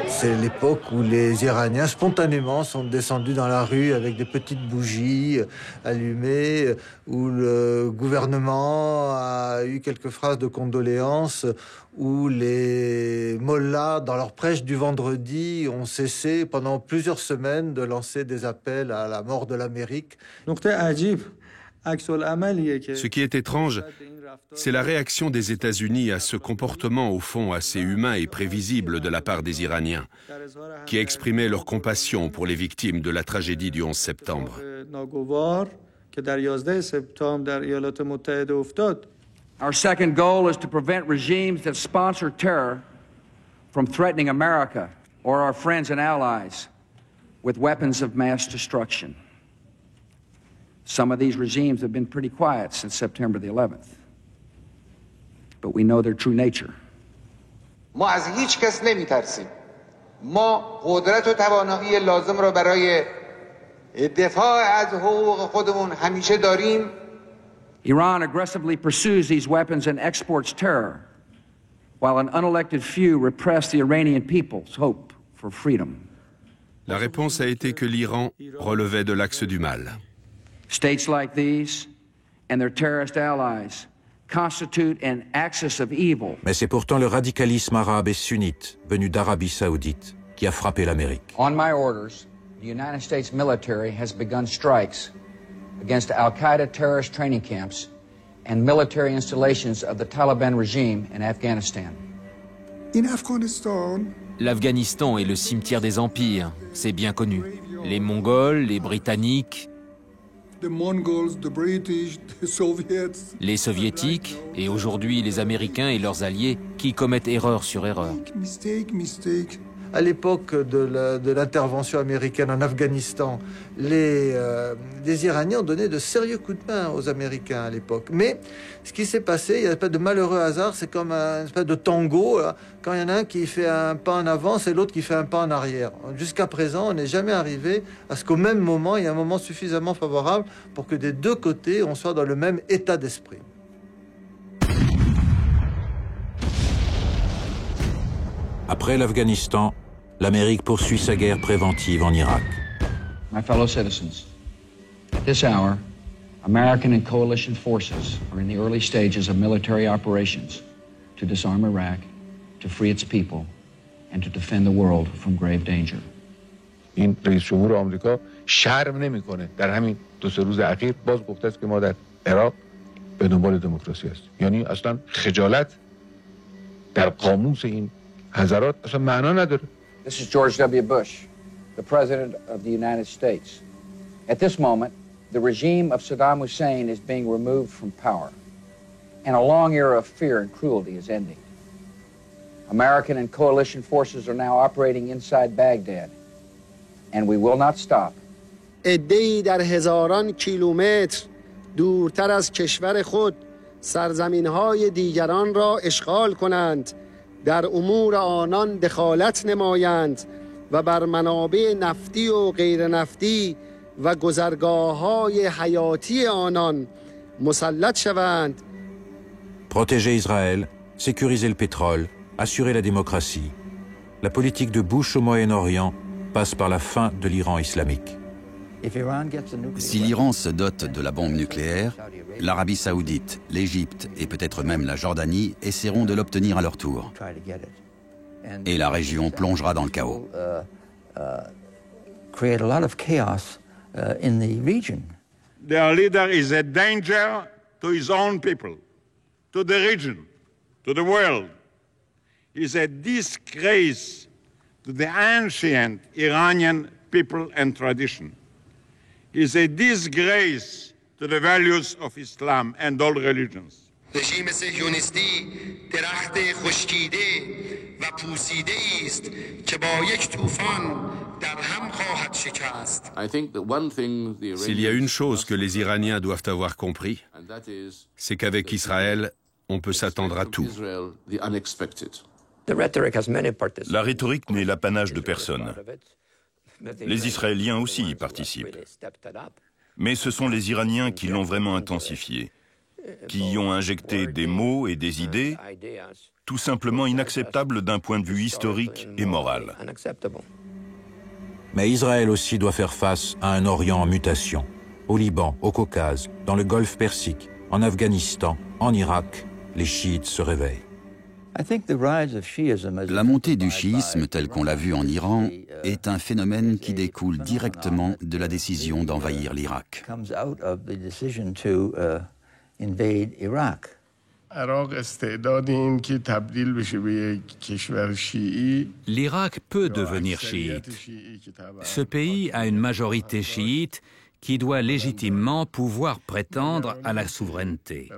C'est l'époque où les Iraniens spontanément sont descendus dans la rue avec des petites bougies allumées, où le gouvernement a eu quelques phrases de condoléances, où les mollahs, dans leur prêche du vendredi, ont cessé pendant plusieurs semaines de lancer des appels à la mort de l'Amérique. Ce qui est étrange, c'est la réaction des États-Unis à ce comportement au fond assez humain et prévisible de la part des Iraniens, qui exprimaient leur compassion pour les victimes de la tragédie du 11 septembre. Our second goal is to prevent regimes that sponsor terror from threatening America or our friends and allies with weapons of mass destruction. Some of these regimes have been pretty quiet since September the 11th, but we know their true nature. ما از هیچ کس نمی‌ترسیم. ما قدرت و توانایی لازم را برای دفاع از حقوق خودمون همیشه داریم. Iran aggressively pursues these weapons and exports terror, while an unelected few repress the Iranian people's hope for freedom. La réponse a été que l'Iran relevait de l'axe du mal. States like these and their terrorist allies constitute an axis of evil. Mais c'est pourtant le radicalisme arabe et sunnite venu d'Arabie Saoudite qui a frappé l'Amérique. On my orders, the United States military has begun strikes against Al-Qaeda terrorist training camps and military installations of the Taliban regime in Afghanistan. In Afghanistan, l'Afghanistan est le cimetière des empires, c'est bien connu. Les Mongols, les Britanniques, the Mongols, the British, the Soviets, les Soviétiques et aujourd'hui les Américains et leurs alliés qui commettent erreur sur erreur. Mistake. À l'époque de l'intervention américaine en Afghanistan, les Iraniens ont donné de sérieux coups de main aux Américains à l'époque. Mais ce qui s'est passé, il y a une espèce de malheureux hasard, c'est comme une espèce de tango. Là. Quand il y en a un qui fait un pas en avant, c'est l'autre qui fait un pas en arrière. Jusqu'à présent, on n'est jamais arrivé à ce qu'au même moment, il y ait un moment suffisamment favorable pour que des deux côtés, on soit dans le même état d'esprit. Après l'Afghanistan, l'Amérique poursuit sa guerre préventive en Irak. My fellow citizens, at this hour, American and coalition forces are in the early stages of military operations to disarm Iraq, to free its people, and to defend the world from grave danger. این رئیس جمهور آمریکا شرم نمیکنه در همین 2-3 روز اخیر باز گفته است که ما در عراق به دنبال دموکراسی هستیم. یعنی اصلا خجالت در قاموس این حضرات اصلا معنا نداره. This is George W. Bush, the President of the United States. At this moment, the regime of Saddam Hussein is being removed from power, and a long era of fear and cruelty is ending. American and coalition forces are now operating inside Baghdad, and we will not stop. عده‌ای در هزاران کیلومتر دورتر از کشور خود سرزمین‌های دیگران را اشغال کنند، در امور آنان دخالت نمایند و بر منابع نفتی و غیر نفتی و گذرگاه‌های حیاتی آنان مسلط شوند. Protéger Israël, sécuriser le pétrole, assurer la démocratie. La politique de Bush au Moyen-Orient passe par la fin de l'Iran islamique. Si l'Iran se dote de la bombe nucléaire, l'Arabie saoudite, l'Égypte et peut-être même la Jordanie essaieront de l'obtenir à leur tour. Et la région plongera dans le chaos. Their leader is a danger to his own people, to the region, to the world. He's a disgrace to the ancient Iranian people and tradition. Is a disgrace to the values of Islam and all religions. رژیم صهیونیستی درخت خشکیده و پوسیده است که با یک طوفان در هم خواهد شکست. S'il y a une chose que les Iraniens doivent avoir compris, c'est qu'avec Israël, on peut s'attendre à tout. La rhétorique n'est l'apanage de personne. Les Israéliens aussi y participent. Mais ce sont les Iraniens qui l'ont vraiment intensifié, qui y ont injecté des mots et des idées tout simplement inacceptables d'un point de vue historique et moral. Mais Israël aussi doit faire face à un Orient en mutation. Au Liban, au Caucase, dans le Golfe Persique, en Afghanistan, en Irak, les chiites se réveillent. La montée du chiisme, tel qu'on l'a vu en Iran, est un phénomène qui découle directement de la décision d'envahir l'Irak. L'Irak peut devenir chiite. Ce pays a une majorité chiite qui doit légitimement pouvoir prétendre à la souveraineté.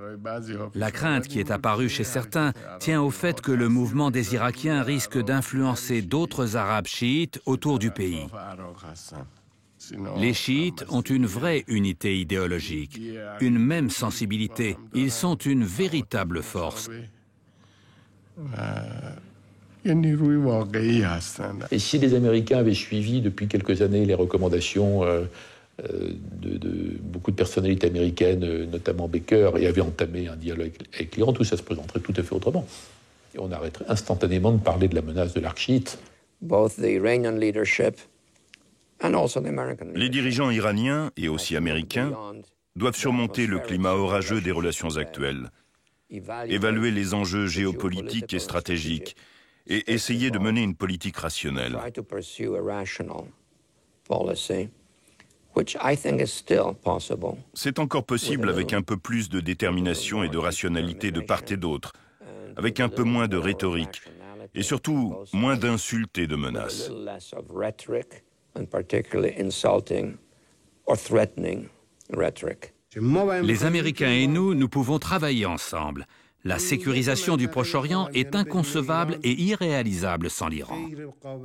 La crainte qui est apparue chez certains tient au fait que le mouvement des Irakiens risque d'influencer d'autres Arabes chiites autour du pays. Les chiites ont une vraie unité idéologique, une même sensibilité. Ils sont une véritable force. Et si les Américains avaient suivi depuis quelques années les recommandations de beaucoup de personnalités américaines, notamment Baker, et avaient entamé un dialogue avec l'Iran, tout ça se présenterait tout à fait autrement. Et on arrêterait instantanément de parler de la menace de l'arc chiite. Les dirigeants iraniens et aussi américains doivent surmonter le climat orageux des relations actuelles, évaluer les enjeux géopolitiques et stratégiques et essayer de mener une politique rationnelle. C'est encore possible avec un peu plus de détermination et de rationalité de part et d'autre, avec un peu moins de rhétorique et surtout moins d'insultes et de menaces. Les Américains et nous pouvons travailler ensemble. La sécurisation du Proche-Orient est inconcevable et irréalisable sans l'Iran.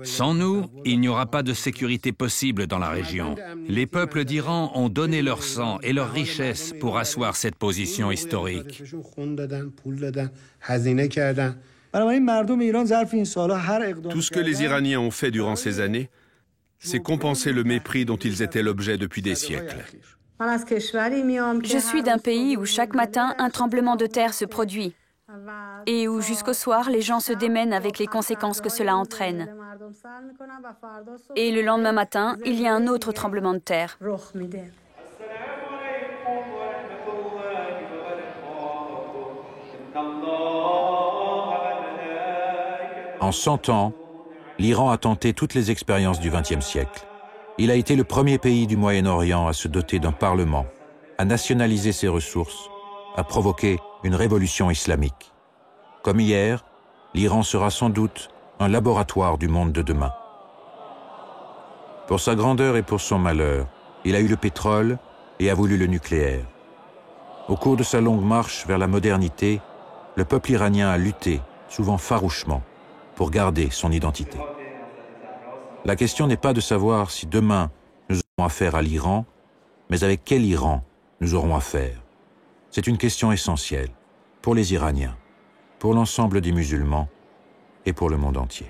Sans nous, il n'y aura pas de sécurité possible dans la région. Les peuples d'Iran ont donné leur sang et leur richesse pour asseoir cette position historique. Tout ce que les Iraniens ont fait durant ces années, c'est compenser le mépris dont ils étaient l'objet depuis des siècles. Je suis d'un pays où chaque matin un tremblement de terre se produit. et où jusqu'au soir, les gens se démènent avec les conséquences que cela entraîne. Et le lendemain matin, il y a un autre tremblement de terre. En 100 ans, l'Iran a tenté toutes les expériences du XXe siècle. Il a été le premier pays du Moyen-Orient à se doter d'un parlement, à nationaliser ses ressources, à provoquer une révolution islamique. Comme hier, l'Iran sera sans doute un laboratoire du monde de demain. Pour sa grandeur et pour son malheur, il a eu le pétrole et a voulu le nucléaire. Au cours de sa longue marche vers la modernité, le peuple iranien a lutté, souvent farouchement, pour garder son identité. La question n'est pas de savoir si demain nous aurons affaire à l'Iran, mais avec quel Iran nous aurons affaire. C'est une question essentielle pour les Iraniens, pour l'ensemble des musulmans et pour le monde entier.